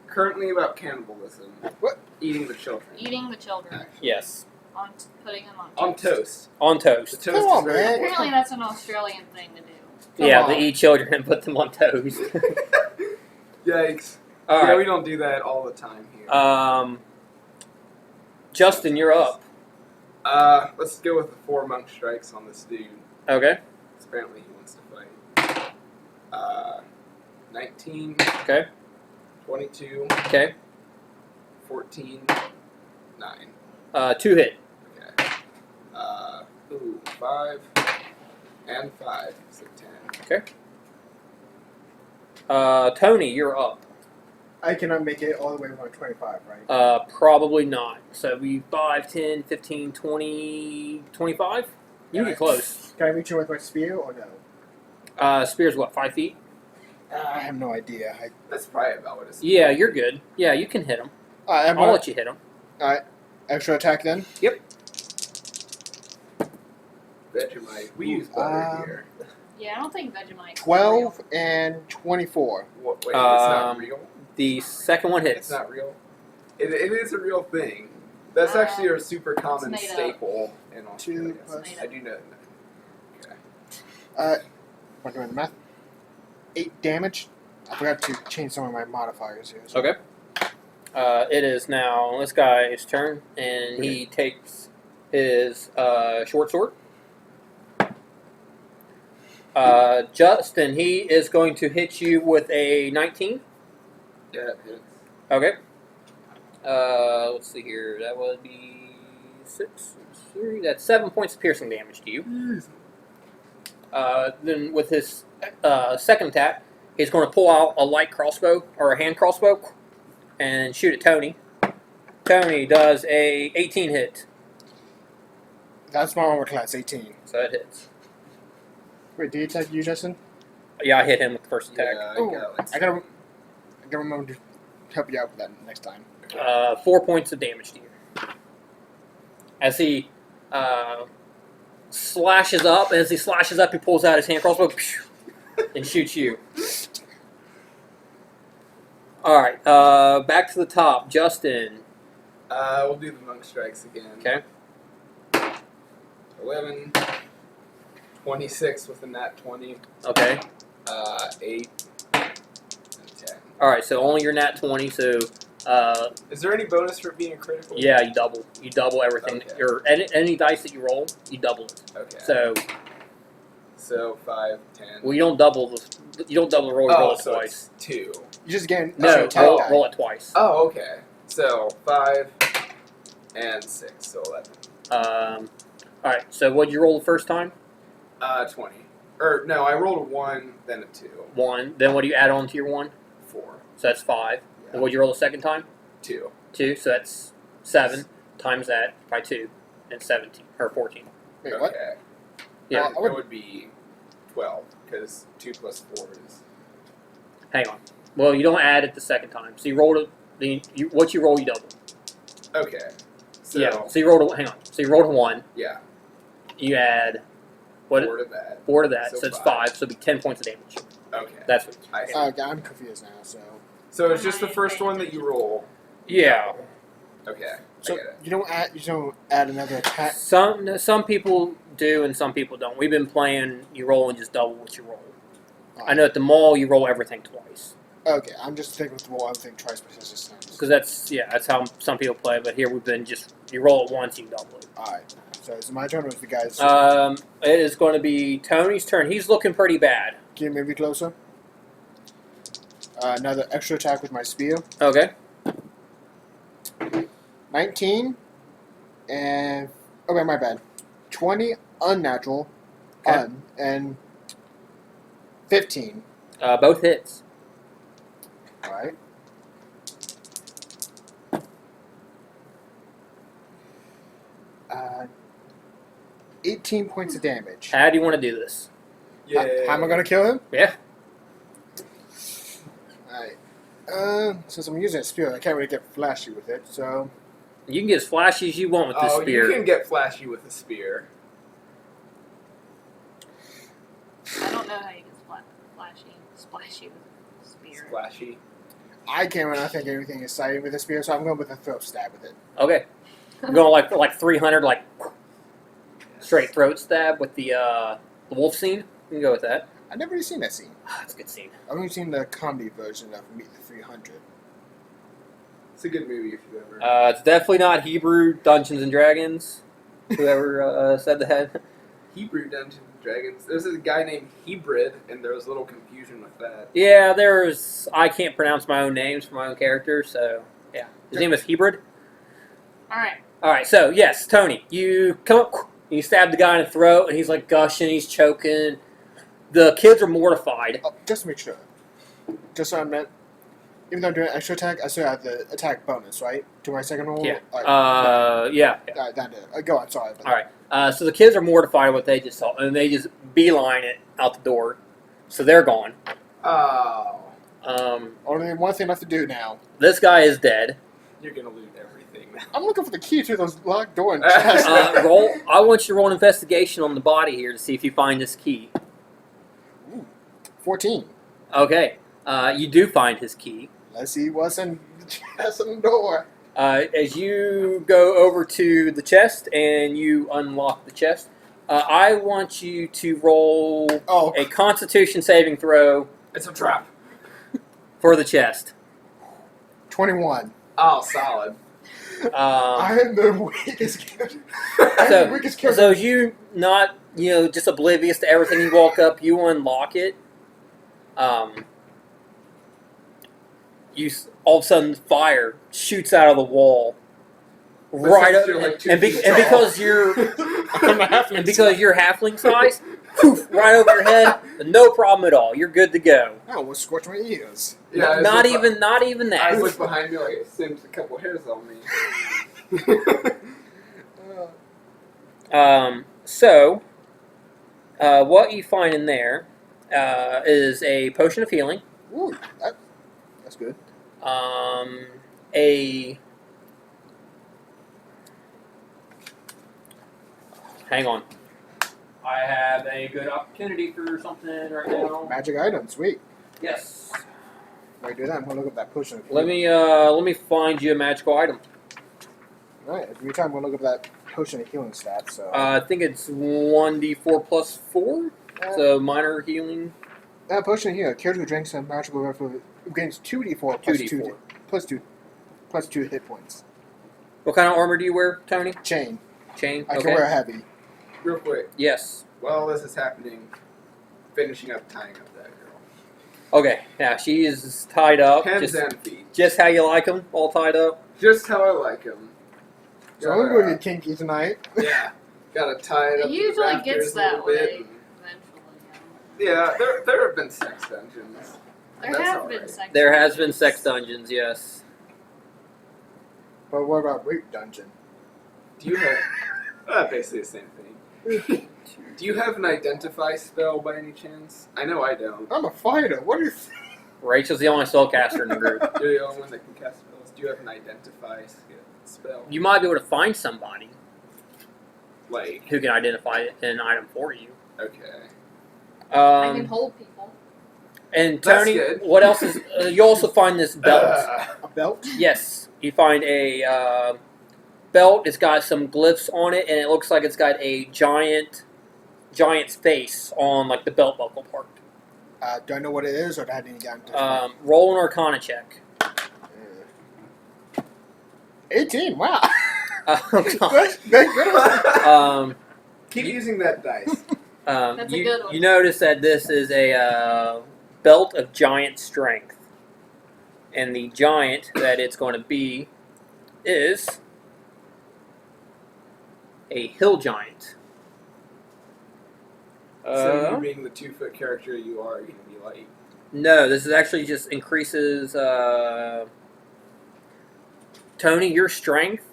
Currently about cannibalism. What? Eating the children. Eating the children. Actually. Yes, Putting them on On toast. on The toast. toast Come is on, very man. important. Apparently, that's an Australian thing to do. Come Yeah, on. they eat children and put them on toast. Yikes. All Yeah, right. we don't do that all the time here. Justin, you're up. Let's go with the 4 monk strikes on this dude. Okay. Apparently he wants to fight. 19, Okay. 22, Okay. 14, 9. 2 hit. Okay. 5 and 5, so 10. Okay. Tony, you're up. I cannot make it all the way from 25, right? Probably not. So we 5, 10, 15, 20, 25? You get close. Can I reach him with my spear or no? Spear's what, 5 feet? I have no idea. That's probably about what it's. Yeah, you're good. Yeah, you can hit him. I'm I'll let you hit him. extra attack then. Vegemite. We use butter here. Yeah, I don't think Vegemite. 12 and 24. What, wait, it's not Um, real? The second one It's hits. not real? It is a real thing. That's actually a super common made up. staple in 2 Australia. plus. I do know that. Okay. I'm doing the math. 8 damage. I forgot to change some of my modifiers here. So. Okay. It is now this guy's turn, and he takes his short sword. Justin, he is going to hit you with a 19. Yeah, it hits. Okay. Let's see here. That would be 6, 3. That's 7 points of piercing damage to you. Then with his second attack, he's going to pull out a light crossbow or a hand crossbow and shoot at Tony. Tony does a 18 hit, That's my armor class, 18. so that hits. Wait, did you attack you, Justin? Yeah, I hit him with the first attack. Yeah, Oh, like I gotta remember to help you out with that next time. 4 points of damage to you. As he slashes up, he pulls out his hand crossbow and shoots you. All right, back to the top. Justin. We'll do the monk strikes again. Okay. 11, 26 with a nat 20, Okay. 8, and 10. All right, so only your nat 20. So Is there any bonus for being critical? yeah, you double. You double everything. Okay. Or any dice that you roll, you double it. Okay. So 5, 10. well, you don't double the roll. You roll it so twice. it's 2. You just gain No, extra attack die. roll it twice. Oh, okay. So 5 and 6, so 11. All right. So what did you roll the first time? 20. Or no, I rolled a 1, then a 2. 1. Then what do you add on to your 1? 4. So that's 5. Yeah. And what did you roll the second time? 2. 2. So that's 7 times that by 2, and 17 or 14. Wait, Okay. what? Yeah. It would be 12, because 2 plus 4 is... Hang on. Well, you don't add it the second time. So you rolled it. What you roll, you double. Okay. So, Yeah. So you rolled. Hang on. So you rolled a 1. yeah. You add what? 4 to that. 4 to that. So So it's 5. 5. So it'd be 10 points of damage. Okay. That's what. I see. Okay, I'm confused now. So it's just the first one that you roll. Yeah. Okay. So I get it. you don't add another attack. Some people do and some people don't. We've been playing. You roll and just double what you roll. I know at the mall you roll everything twice Okay, I'm just thinking with the roll everything twice because it's just because that's how some people play. But here we've been just you roll it once, you double it. Alright. So is it my turn or is the guy's It is going to be Tony's turn. He's looking pretty bad. Can you move me closer? Another extra attack with my spear. Okay. 19 and okay, my bad. 20 unnatural, Okay. and 15. Both hits. All right. Uh, 18 points of damage. How do you want to do this? Yeah. How am I gonna kill him? Yeah. Since I'm using a spear, I can't really get flashy with it, so... You can get as flashy as you want with this Oh, spear. you can get flashy with a spear. I don't know how you get splashy with a spear. Splashy. I can't really think anything exciting with a spear, so I'm going with a throat stab with it. Okay. I'm going like 300, like straight throat stab with the wolf scene. You can go with that. I've never really seen that scene. That's a good scene. I've only seen the comedy version of Meet the 300. It's a good movie if you ever. It's definitely not Hebrew Dungeons and Dragons. Whoever said that. Hebrew Dungeons and Dragons. There's a guy named Hebrid, and there was a little confusion with that. Yeah, I can't pronounce my own names for my own character, so yeah. His name is Hebrid. Alright. Alright, so yes, Tony, you come up, you stab the guy in the throat, and he's like gushing, he's choking. The kids are mortified. Oh, just to make sure. Just so I meant, even though I'm doing an extra attack, I still have the attack bonus, right? To my second roll? Yeah. Alright, Yeah. go on, sorry. All right. So the kids are mortified at what they just saw, and they just beeline it out the door. So they're gone. Oh. Only one thing left to do now. This guy is dead. You're gonna loot everything now. I'm looking for the key to those locked door and chest. Roll. I want you to roll an investigation on the body here to see if you find this key. 14. Okay. You do find his key. Let's see what's in the chest and the door. As you go over to the chest and you unlock the chest, I want you to roll a Constitution saving throw It's a trap. for the chest. 21. Oh, solid. I am the weakest character. I'm the weakest character. So as you not, just oblivious to everything, you walk up, you unlock it. All of a sudden fire shoots out of the wall, right up, because you're halfling size, poof, right over your head, no problem at all. You're good to go. I almost scorched my ears. Yeah, Not even that. I look behind me like it seems a couple hairs on me. So, what you find in there is a potion of healing. Ooh, that's good. Hang on. I have a good opportunity for something right now. Magic item, sweet. Yes. While I do that, I'm gonna look up that potion. Let me find you a magical item. Alright, every time I'm gonna look up that potion of healing stat, so. I think it's 1d4 plus 4. So minor healing. Potion of healing. Character who drinks a magical refill gains 2d4 plus 2 hit points. What kind of armor do you wear, Tony? Chain. Chain. I Okay. can wear heavy. Real quick, Yes. while this is happening, finishing up tying up that girl. Okay. Now she is tied up. Hands and feet. Just how you like them, all tied up. Just how I like them. So I'm gonna get kinky tonight. Yeah. Gotta tie it It up. to the usually rafters gets a that little bit. way eventually. Yeah, there have been sex dungeons. There That's have all been right. sex. There has been sex dungeons, yes. But what about rape dungeon? Do you have basically the same thing? Do you have an identify spell by any chance? I know I don't. I'm a fighter. What do you think? Rachel's the only spellcaster in the group. You're the only one that can cast spells. Do you have an identify spell? You might be able to find somebody Like, who can identify an item for you. okay. I can hold people. And That's Tony, good. what else is? You also find this belt. A belt? Yes, you find a belt. It's got some glyphs on it, and it looks like it's got a giant's face on like the belt buckle part. Do I know what it is, or do I have any guy? Roll an Arcana check. 18. Wow. Oh, God. Thank goodness. Keep using that dice. That's a good one. You notice that this is a belt of giant strength, and the giant that it's going to be is a hill giant. So you being the 2-foot character you are, going to be like... No, this is actually just increases. Tony, your strength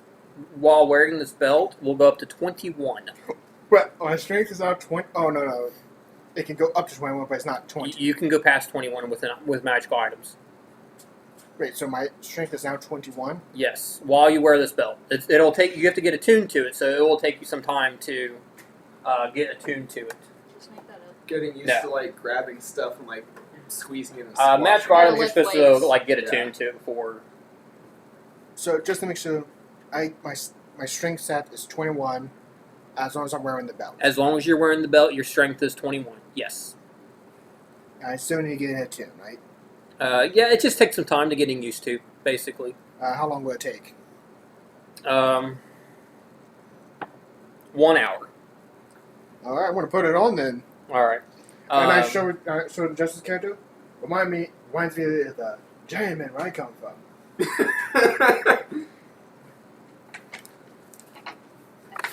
while wearing this belt will go up to 21. But my strength is now 20. Oh, no. It can go up to 21, but it's not 20. You can go past 21 with magical items. Wait, so my strength is now 21? Yes, while you wear this belt. It'll take you have to get attuned to it, so it will take you some time to get attuned to it. Just make that up. Getting used No. to like grabbing stuff and like squeezing it and Magic squashing items it. you're lift supposed to weights. like get Yeah. attuned to before. So just to make sure, my strength set is 21 as long as I'm wearing the belt. As long as you're wearing the belt, your strength is 21. Yes. I still need to get attuned, right? Yeah, it just takes some time to getting used to, basically. How long will it take? 1 hour. All right, I'm going to put it on then. All right. And I show the Justice character. Reminds me of the giant man where I come from.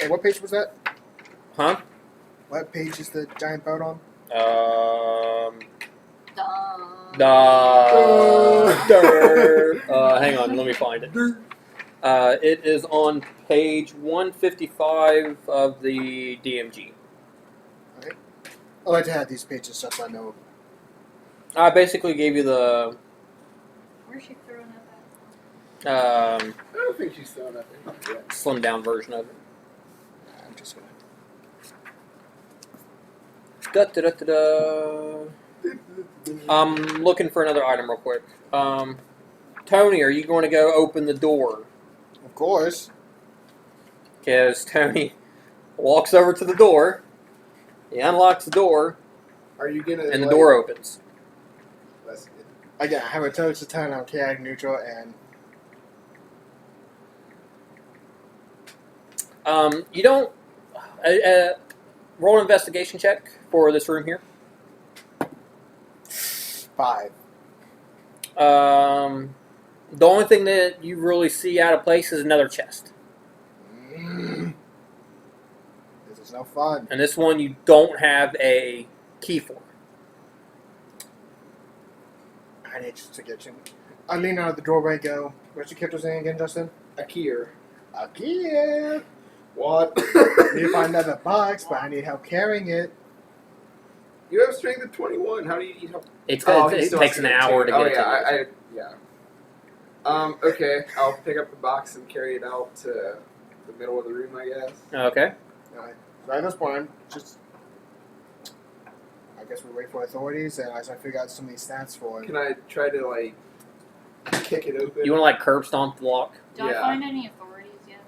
Hey, what page was that? Huh? What page is the giant belt on? Hang on, let me find it. It is on page 155 of the DMG. I like to have these pages just so I know. I basically gave you the Where's she throwing that at? I don't think she's throwing that thing. Yeah. slimmed down version of it. I'm just gonna. Da-da-da-da-da. I'm looking for another item real quick. Tony, are you going to go open the door? Of course. Because Tony walks over to the door, he unlocks the door, Are you gonna? and the like, door opens. That's good. Again, I have a touch to turn on chaotic neutral and You don't roll an investigation check for this room here. 5. The only thing that you really see out of place is another chest, This is no fun. and this one you don't have a key for. I need to get you. I lean out of the doorway and go, what's your character's name again, Justin? Akir. Akia! What? Need to find another box, but I need help carrying it. You have strength of 21. How do you need help? It he still takes has an get hour to it. get it. Oh yeah, yeah. Okay, I'll pick up the box and carry it out to the middle of the room, I guess. Okay. Alright. So at this point, I guess we wait for authorities, and as I figure out some of these stats for it. Can I try to like kick it open? You want to like curb stomp the lock? Do I Yeah. find any authorities yet?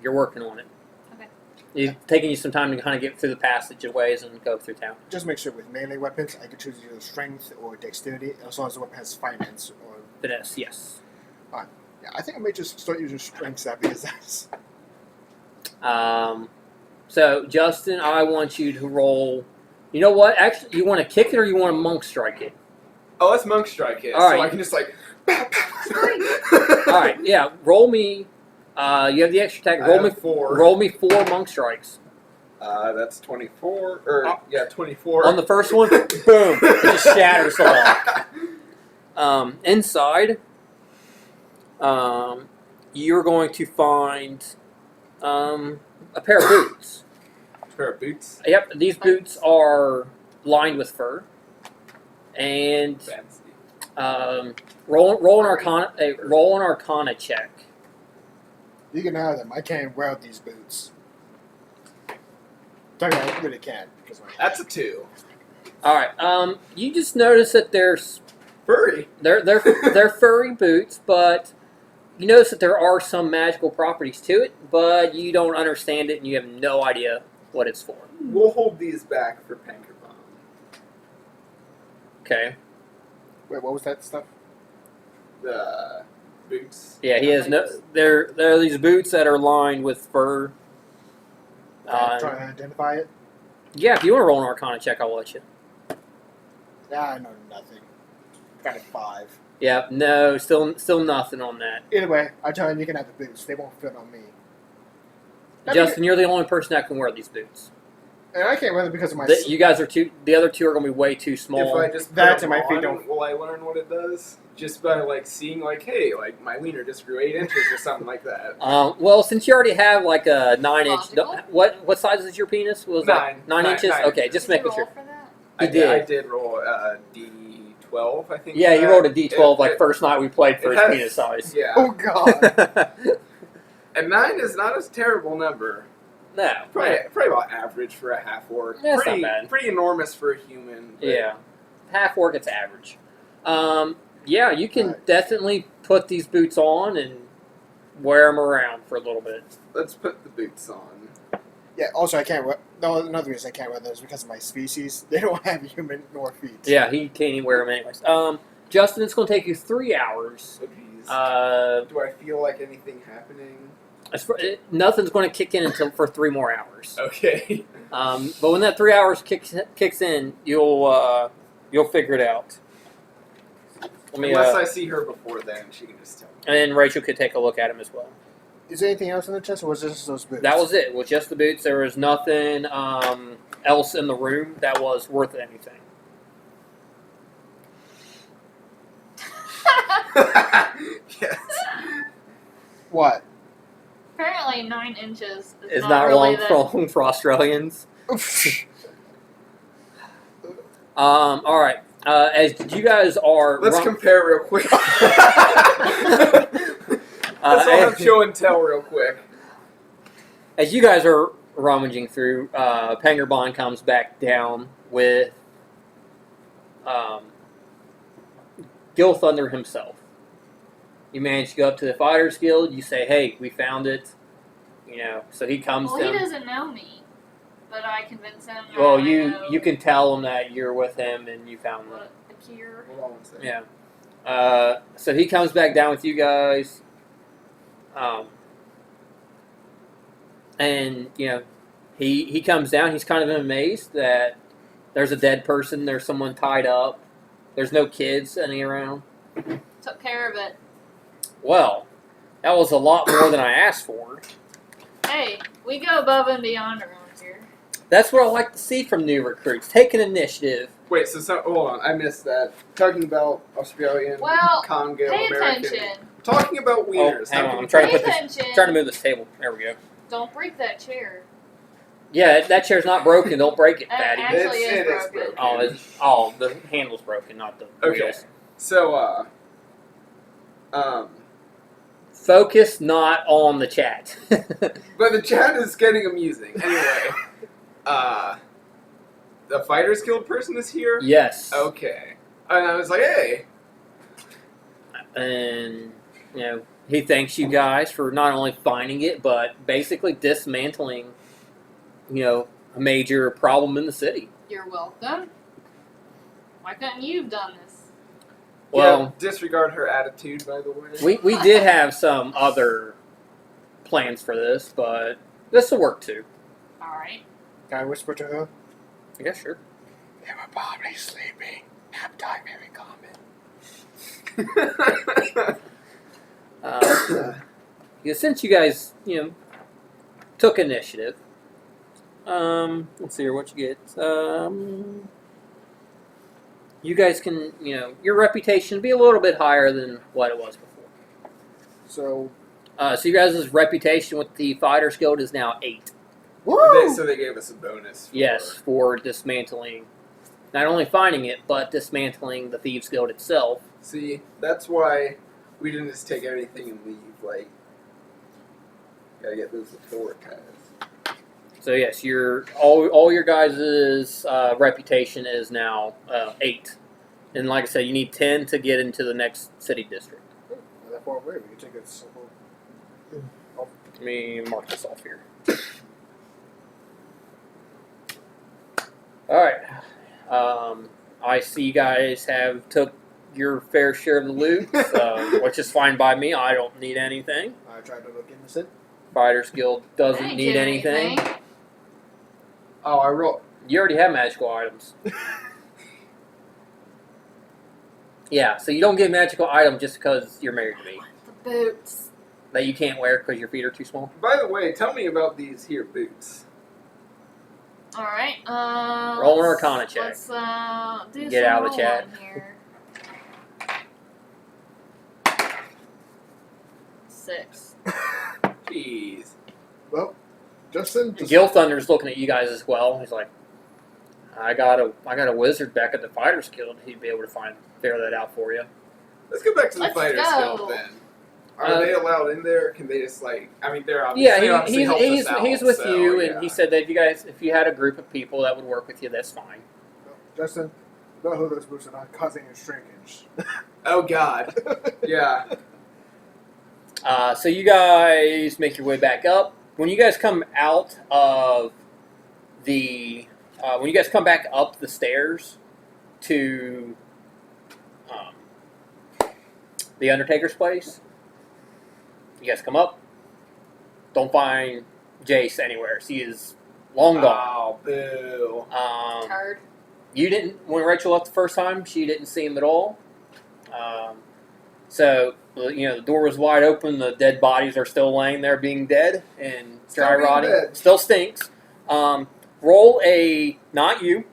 You're working on it. Okay. It's taking you some time to kind of get through the passageways and go through town. Just make sure with melee weapons, I can choose either strength or dexterity, as long as the weapon has finance or. Finesse, yes. Yeah, I think I may just start using strength stat because that's. So Justin, I want you to roll. You know what? Actually, you want to kick it or you want to monk strike it? Oh, let's monk strike it. All so right. I can just like. All right, yeah. Roll me. You have the extra attack. I Roll me have 4. Roll me 4 monk strikes. That's 24. Or yeah, 24. On the first one, boom! It just shatters the lock. Inside, you're going to find a pair of boots. Pair of boots. Yep, these boots are lined with fur. And Fancy. roll an Arcana check. You can have them. I can't wear these boots. I really can't because my. That's a 2. All right. You just notice that there's Furry. they're furry boots, but you notice that there are some magical properties to it, but you don't understand it and you have no idea what it's for. We'll hold these back for Pankerbomb. Okay. Wait, what was that stuff? The boots. Yeah, he has no. There are these boots that are lined with fur. Trying to identify it? Yeah, if you want to roll an Arcana check, I'll let you. I know nothing. Got a 5. Yeah, no, still nothing on that. Either way, I tell you, you can have the boots. They won't fit on me. Justin, you're the only person that can wear these boots. And I can't wear them because of my. You guys are too. The other two are going to be way too small. If I just put That them and my feet on, don't- will I learn what it does? Just by like seeing like, hey, like my wiener just grew 8 inches or something like that. Well, since you already have like a 9-inch, Logical. what size is your penis? Was 9. Nine inches? 9 Okay, just Did you making roll sure. for that? You did. I did roll D12 12, I think. Yeah, for you that. rolled a D12 It- first night we played for it his has- penis size. Yeah. Oh god. And 9 is not a terrible number. No. Probably about average for a half orc. Yeah, it's pretty, not bad. Pretty enormous for a human. But Yeah. Half orc, it's average. Yeah, you can Right. definitely put these boots on and wear them around for a little bit. Let's put the boots on. Yeah. Also, I can't. No, another reason I can't wear those is because of my species. They don't have human nor feet. Yeah, he can't even wear them anyways. Justin, it's going to take you 3 hours. Oh, geez. Uh, Do I feel like anything happening? nothing's going to kick in until for 3 more hours. Okay. But when that 3 hours kicks in, you'll figure it out. Let me, Unless I see her before then, she can just tell me. and then Rachel could take a look at him as well. Is there anything else in the chest, or was it just those boots? That was it. It was just the boots. There was nothing else in the room that was worth anything. Yes. What? Apparently 9 inches is It's not not really long for Australians. All right. As you guys are, Let's compare real quick. Let's all have show and tell real quick. as you guys are rummaging through, Pengerbond comes back down with Gil Thunder himself. You manage to go up to the Fighters Guild. You say, "Hey, we found it." You know, so he comes Well, he down. doesn't know me, but I convince him. That Well, I know you can tell him that you're with him and you found them. what a cure. Hold on one second. Yeah. So he comes back down with you guys. And, you know, he comes down. He's kind of amazed that there's a dead person. There's someone tied up. There's no kids any around. Took care of it. Well, that was a lot more than I asked for. Hey, we go above and beyond around here. That's what I like to see from new recruits. Take an initiative. Wait, so hold on, I missed that. Talking about Australian, Well, Congo, Pay American. attention. Talking about wieners. hang how on, can I'm trying to Pay put this- attention. Trying to move this table. There we go. Don't break that chair. Yeah, that chair's not broken. Don't break it, It Patty. actually It is is broken. Oh, the handle's broken, not the Okay. wheels. So, Focus not on the chat. but the chat is getting amusing. Anyway, the Fighters Guild person is here? Yes. Okay. And I was like, hey. And, you know, he thanks you guys for not only finding it, but basically dismantling, you know, a major problem in the city. You're welcome. Why couldn't you have done this? Well, Yeah, disregard her attitude, by the way. we did have some other plans for this, but this will work too. Alright. Can I whisper to her? Yeah, sure. They were probably sleeping. Nap time, very common. Yeah, since you guys, you know, took initiative, let's see here what you get. You guys can, you know, your reputation be a little bit higher than what it was before. So, So you guys' reputation with the Fighters Guild is now 8. woo! So they gave us a bonus. Yes, for dismantling, not only finding it, but dismantling the Thieves Guild itself. See, that's why we didn't just take everything and leave. Like, gotta get those report guys. So yes, all your guys' reputation is now 8, and like I said, you need 10 to get into the next city district. Not that far away. We can take a simple. Let me mark this off here. All right. I see you guys have took your fair share of the loot, which is fine by me. I don't need anything. I tried to look innocent. Fighters Guild I doesn't didn't need get anything. Oh, I rolled. You already have magical items. Yeah, so you don't get magical item just because you're married to me. The boots. That you can't wear because your feet are too small. By the way, tell me about these here boots. Alright, Roll an Arcana check. Let's do Get some out of the chat. rolling here. 6. Jeez. Well, Justin. Just, Gil Thunder's looking at you guys as well. He's like, I got a wizard back at the Fighters Guild. He'd be able to figure that out for you. Let's go back to the Let's Fighters go. Guild then. Are they allowed in there? Can they just like? I mean, they're Yeah, obviously helped us out, he's with so, you, yeah. and he said that if you had a group of people that would work with you, that's fine. Justin, don't hold those boots are not causing a shrinkage. Oh God. Yeah. So you guys make your way back up. When you guys come out of when you guys come back up the stairs to the Undertaker's place, you guys come up. Don't find Jace anywhere. She is long gone. Oh, boo. Turd. You didn't, when Rachel left the first time, she didn't see him at all. So, the door was wide open. The dead bodies are still laying there being dead and dry Still being rotting. dead. Still stinks. Roll not you.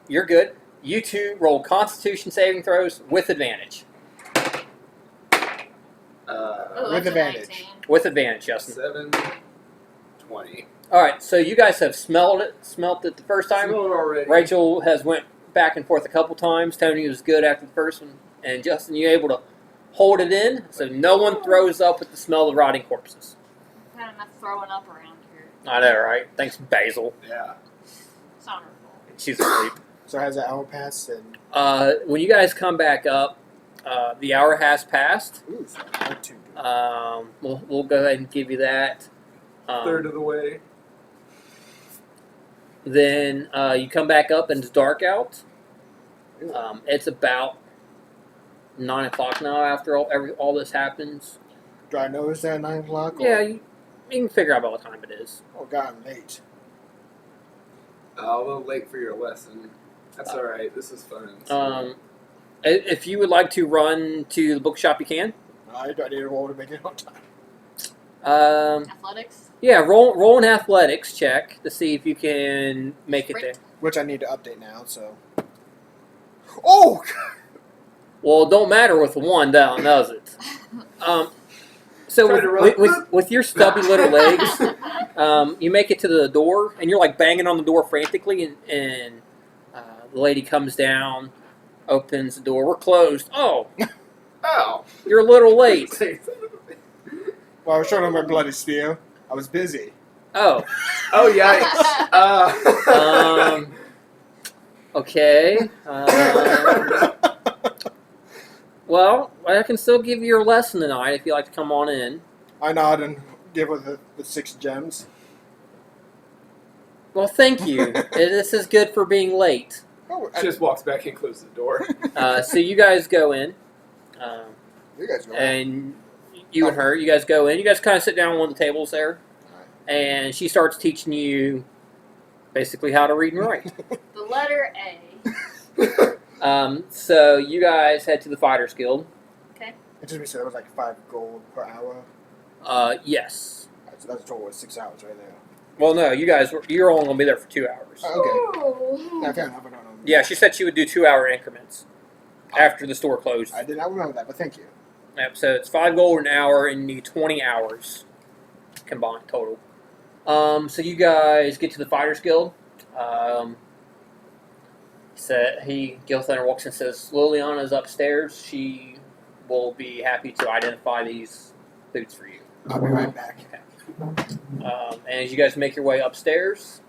You're good. You two roll Constitution saving throws with advantage. Oh, With that's a advantage. 19. With advantage, Justin. 720. All right, so you guys have smelled it the first time. Smell it already. Rachel has went back and forth a couple times. Tony was good after the first one. And Justin, you're able to hold it in so no one throws up with the smell of rotting corpses. I've had enough throwing up around here. I know, right? Thanks, Basil. Yeah. It's not her fault. She's asleep. So has the hour passed? And When you guys come back up, the hour has passed. ooh, so not too good. We'll go ahead and give you that. Third of the way. Then you come back up and it's dark out. It's about 9 o'clock now after all this happens. Do I know it's at 9 o'clock? Or? Yeah, you can figure out by what time it is. Oh God, I'm late. A little late for your lesson. That's all right. This is fun. If you would like to run to the bookshop, you can. I need a roll to make it on time. Athletics? Yeah, roll an athletics check to see if you can make it there. Sprint. Which I need to update now, so. Oh! Well, it don't matter with one down, does it? So Try to run. with your stubby little legs, you make it to the door, and you're like banging on the door frantically, and the lady comes down, opens the door. We're closed. Oh, Oh. you're a little late. Well, I was showing her my bloody spear. I was busy. Oh, Oh, yikes. okay. Well, I can still give you your lesson tonight if you'd like to come on in. I nod and give her the 6 gems. Well, thank you. This is good for being late. Oh, She just walks back and closes the door. So you guys go in, you guys go. and you and her, you guys go in. You guys kind of sit down on one of the tables there, and she starts teaching you basically how to read and write. The letter A. So you guys head to the Fighters Guild. Okay. It just said it was like 5 gold per hour. Yes. So that's a total of 6 hours right there. Well, no, you're only going to be there for 2 hours. Okay. Ooh. Yeah, fair enough. I don't know. Yeah, she said she would do 2-hour increments after the store closed. I did not remember that, but thank you. Yep, so it's 5 gold an hour, and you need 20 hours combined total. So you guys get to the Fighters Guild. Gil Thunder walks in and says, Liliana's upstairs. She will be happy to identify these boots for you. I'll be right back. And as you guys make your way upstairs,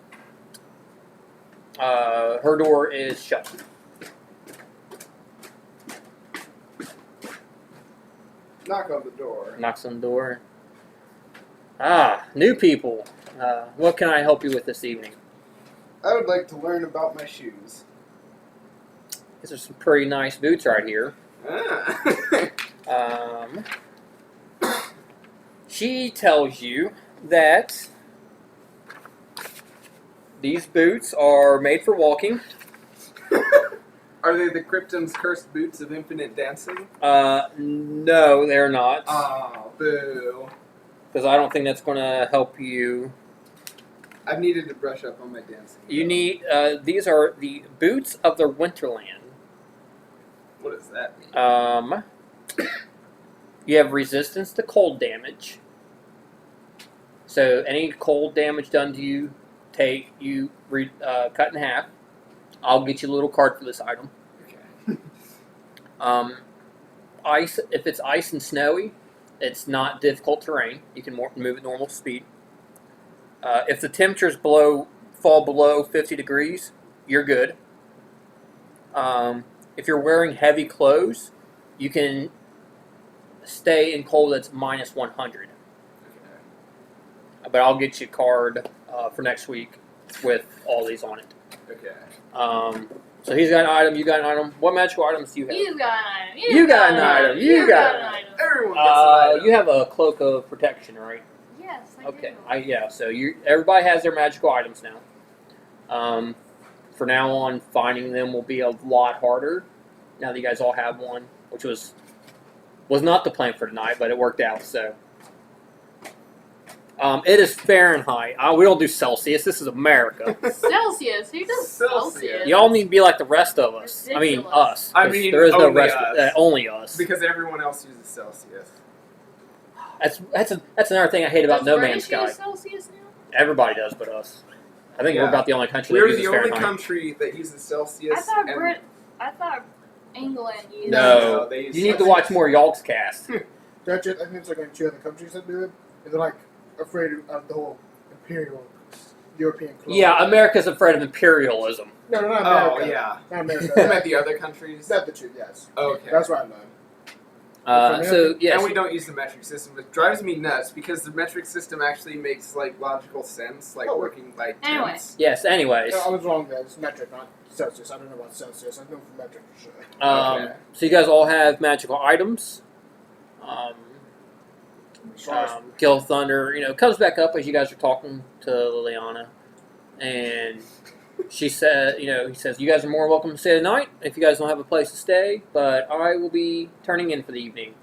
her door is shut. Knock on the door. Knocks on the door. Ah, new people. What can I help you with this evening? I would like to learn about my shoes. These are some pretty nice boots right here. Ah. She tells you that these boots are made for walking. Are they the Krypton's cursed boots of infinite dancing? No, they're not. Oh, boo. Because I don't think that's going to help you. I've needed to brush up on my dancing. You need, these are the boots of the Winterland. What does that mean? You have resistance to cold damage. So any cold damage done to you, cut in half. I'll get you a little card for this item. Okay. Ice. If it's ice and snowy, it's not difficult terrain. You can move at normal speed. If the temperatures fall below 50 degrees, you're good. If you're wearing heavy clothes, you can stay in cold that's minus 100. Okay. But I'll get you a card for next week with all these on it. Okay. So he's got an item, you got an item. What magical items do you have? You got an item. You got an item. You got an item. Everyone gets an item. You have a cloak of protection, right? Yes, I Okay. do. So everybody has their magical items now. For now on, finding them will be a lot harder. Now that you guys all have one, which was not the plan for tonight, but it worked out. So it is Fahrenheit. We don't do Celsius. This is America. Celsius. Who does Celsius. Celsius? Y'all need to be like the rest of us. I mean, Ridiculous. us. I 'Cause mean, there is no only rest. us. Only us. Because everyone else uses Celsius. That's another thing I hate about Does No British Man's Sky. use Celsius now? Everybody does, but us. I think we're Yeah. about the only country We're that the uses only Fahrenheit. country that uses Celsius. I thought England used. No, they use you need to Celsius. watch more Yalk's cast. That's it. I think it's like in 2 other countries that do it, and they're like afraid of the whole imperial European club. Yeah, America's afraid of imperialism. No, not Oh, America. yeah. Not America. You meant the other countries? Not the two. Yes. Okay. That's what I learned. So yes, And we don't use the metric system, which drives me nuts because the metric system actually makes like logical sense, like Oh. working by Anyway. tenths. yes. Anyways, I was wrong there. It's metric, not Celsius. I don't know about Celsius. I know for metric for sure. Okay. so you guys all have magical items. Kill Thunder, comes back up as you guys are talking to Liliana, and she said, he says, you guys are more welcome to stay tonight if you guys don't have a place to stay, but I will be turning in for the evening.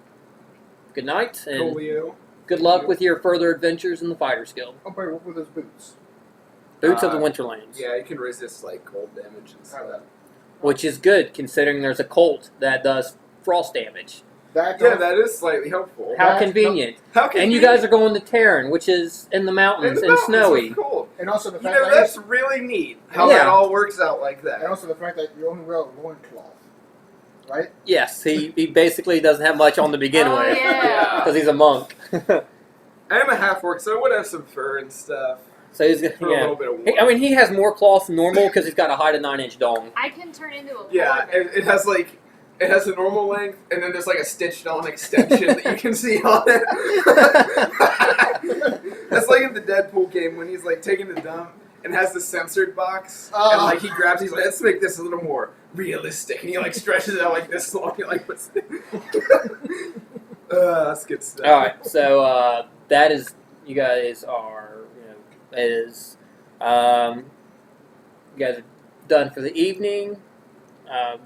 Good night, and Coolio. good luck with your further adventures in the Fighters Guild. Oh, but what were those boots? Boots of the Winterlands, Yeah, you can resist like cold damage and stuff. which is good considering there's a cult that does frost damage. That Yeah, that is slightly helpful. How That's convenient. How can And you guys are going to Terran, which is in the mountains and snowy. Cold. and also the You fact know, that that's really neat how Yeah. that all works out like and that. also the fact that you only wear a loincloth, right? Yes, he basically doesn't have much on to begin Oh, with. yeah. Because he's a monk. I'm a half orc, so I would have some fur and stuff So he's for a yeah. little bit of warmth. I mean, he has more cloth than normal because he's got a hide a 9-inch dong. I can turn into a Yeah, polar it has like it has a normal length, and then there's like a stitched on extension that you can see on it. That's like in the Deadpool game when he's like taking the dump and has the censored box, and like he grabs, he's like, let's make this a little more realistic, and he like stretches it out like this long, he like puts. That's good stuff. All right, so that is you guys are you guys are done for the evening.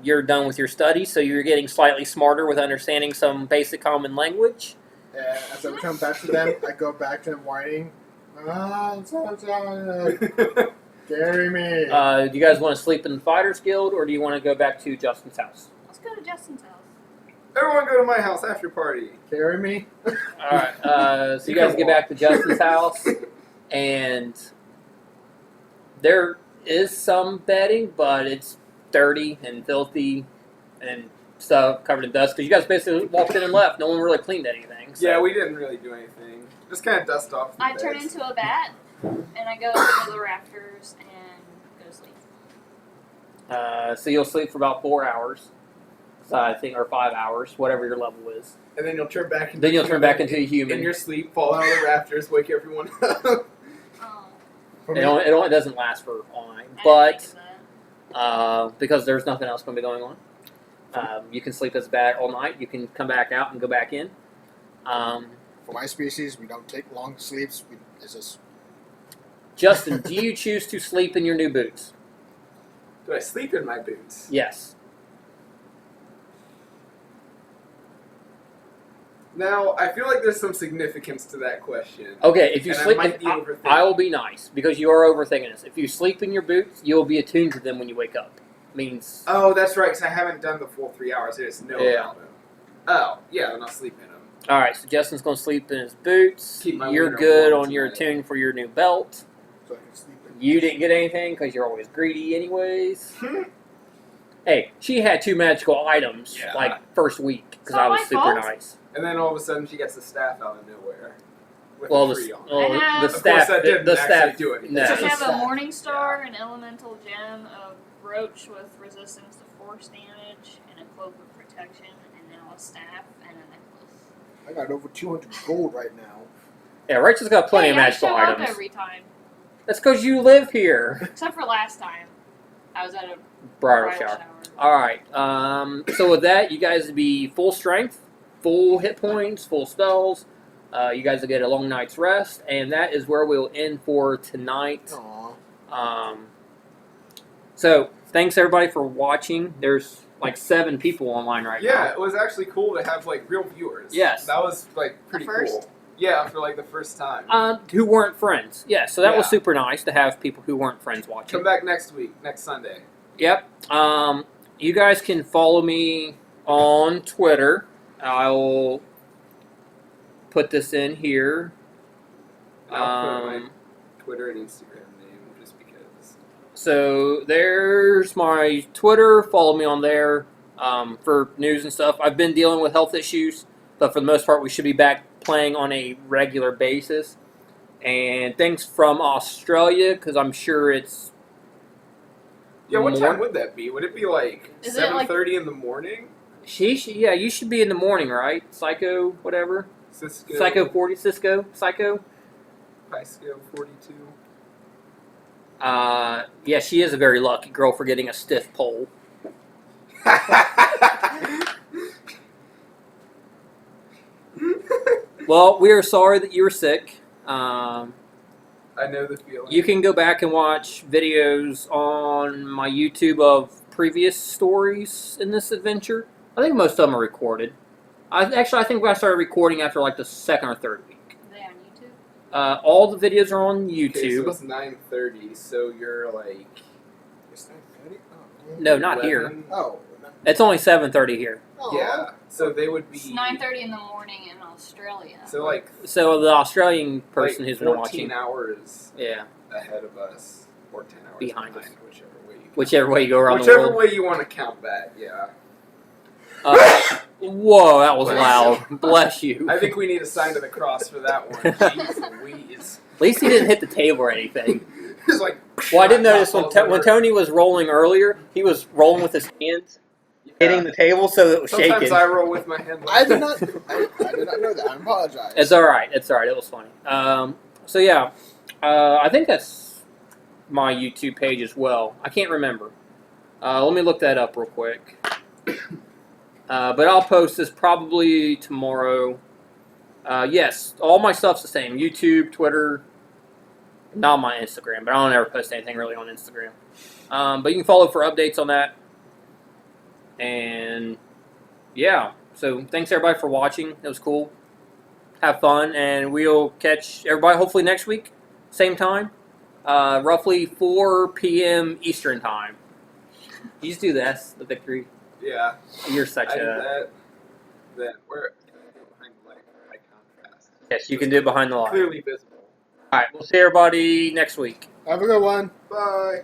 You're done with your studies, so you're getting slightly smarter with understanding some basic common language. And as I come back to them, I go back to them whining. Carry me. Do you guys want to sleep in the Fighters Guild, or do you want to go back to Justin's house? Let's go to Justin's house. Everyone go to my house after party. Carry me. All right, so you guys get back to Justin's house, and there is some bedding, but it's dirty and filthy and stuff covered in dust because you guys basically walked in and left. No one really cleaned anything. So. Yeah, we didn't really do anything. Just kind of dust off the I turn beds. into a bat, and I go to the rafters and go to sleep. So you'll sleep for about 4 hours, so I think, or 5 hours, whatever your level is. And then you'll turn back into Then you'll turn back into a human. in your sleep, fall out of the rafters, wake everyone up. Oh, For It me, only doesn't last for all night, I didn't but think of that. because there's nothing else going to be going on. You can sleep as a bat all night. You can come back out and go back in. for my species, we don't take long sleeps. It's just Justin, do you choose to sleep in your new boots? Do I sleep in my boots? Yes. Now, I feel like there's some significance to that question. Okay, if you And I sleep, might be overthinking. I will be nice because you are overthinking this. If you sleep in your boots, you will be attuned to them when you wake up. Means Oh, that's right, because I haven't done the full 3 hours. I just know Yeah. about them. Oh, yeah, then I'll sleep in them. all right. So Justin's going to sleep in his boots. Keep my You're winter good warm on your tonight. attune for your new belt. so I can sleep. You didn't get anything because you're always greedy, anyways. Hey, she had 2 magical items Yeah. like first week because It's not I was my super fault. nice. And then all of a sudden she gets the staff out of nowhere with Well, a tree on it. well, I have- the Of Of staff, course, that didn't the actually staff, do anything. no. I Just a have a staff. Morning Star, an Elemental Gem, a Brooch with resistance to force damage, and a Cloak of Protection, and now a staff and a necklace. I got over 200 gold right now. Yeah, Rachel's got plenty of Hey, magical I show up items. every time, That's because you live here. except for last time. I was at a Bridal bridal shower. shower. Alright, so with that, you guys will be full strength, full hit points, full spells. You guys will get a long night's rest, and that is where we'll end for tonight. Aww. So, thanks everybody for watching. There's like 7 people online right now. Yeah, it was actually cool to have like real viewers. Yes. That was like pretty first? cool. Yeah, for like the first time. Who weren't friends. Yeah, so that was Yeah. super nice to have people who weren't friends watching. Come back next week, next Sunday. Yep. You guys can follow me on Twitter. I'll put this in here. I'll put my Twitter and Instagram name just because. So there's my Twitter. Follow me on there for news and stuff. I've been dealing with health issues, but for the most part, we should be back playing on a regular basis. And thanks from Australia, because I'm sure it's Yeah, what more- time would that be? Would it be like Is it, like- 7:30 in the morning? Yeah, you should be in the morning, right? Psycho, whatever. Cisco. Psycho 40, Cisco, Psycho. Cisco 42. Yeah, she is a very lucky girl for getting a stiff pole. Well, we are sorry that you were sick. I know the feeling. You can go back and watch videos on my YouTube of previous stories in this adventure. I think most of them are recorded. I think I started recording after like the 2nd or 3rd week. Are they on YouTube? All the videos are on Okay, so YouTube. it's 9:30, so you're like. It's 9:30? Oh. No, not here. 11? Oh. It's only 7:30 here. Oh. Yeah, so they would be. It's 9:30 in the morning in Australia. So like. So the Australian person like who's been 14 watching, hours yeah, ahead of us, or 10 hours Behind us. whichever way you whichever way you go around the whichever world. way you want to count that. Yeah. Whoa, that was Bless loud. Bless you. I think we need a sign to the cross for that one. Jeez Louise. At least he didn't hit the table or anything. It's like. Well, I didn't notice falls when over. Tony was rolling earlier, he was rolling with his hands, hitting the table so it was Sometimes shaking. I roll with my hand. Like I did not. I did not know that. I apologize. It's all right. It's all right. It was funny. So yeah, I think that's my YouTube page as well. I can't remember. Let me look that up real quick. But I'll post this probably tomorrow. Yes, all my stuff's the same. YouTube, Twitter, not my Instagram, but I don't ever post anything really on Instagram. But you can follow for updates on that. And yeah, so thanks everybody for watching. It was cool. Have fun, and we'll catch everybody hopefully next week, same time, roughly 4 p.m. Eastern time. You just do this, the victory. Yeah. You're such I did a that. Then we're behind the light, high contrast. yes. You can do it behind the light. Clearly visible. All right, we'll see everybody next week. Have a good one. Bye.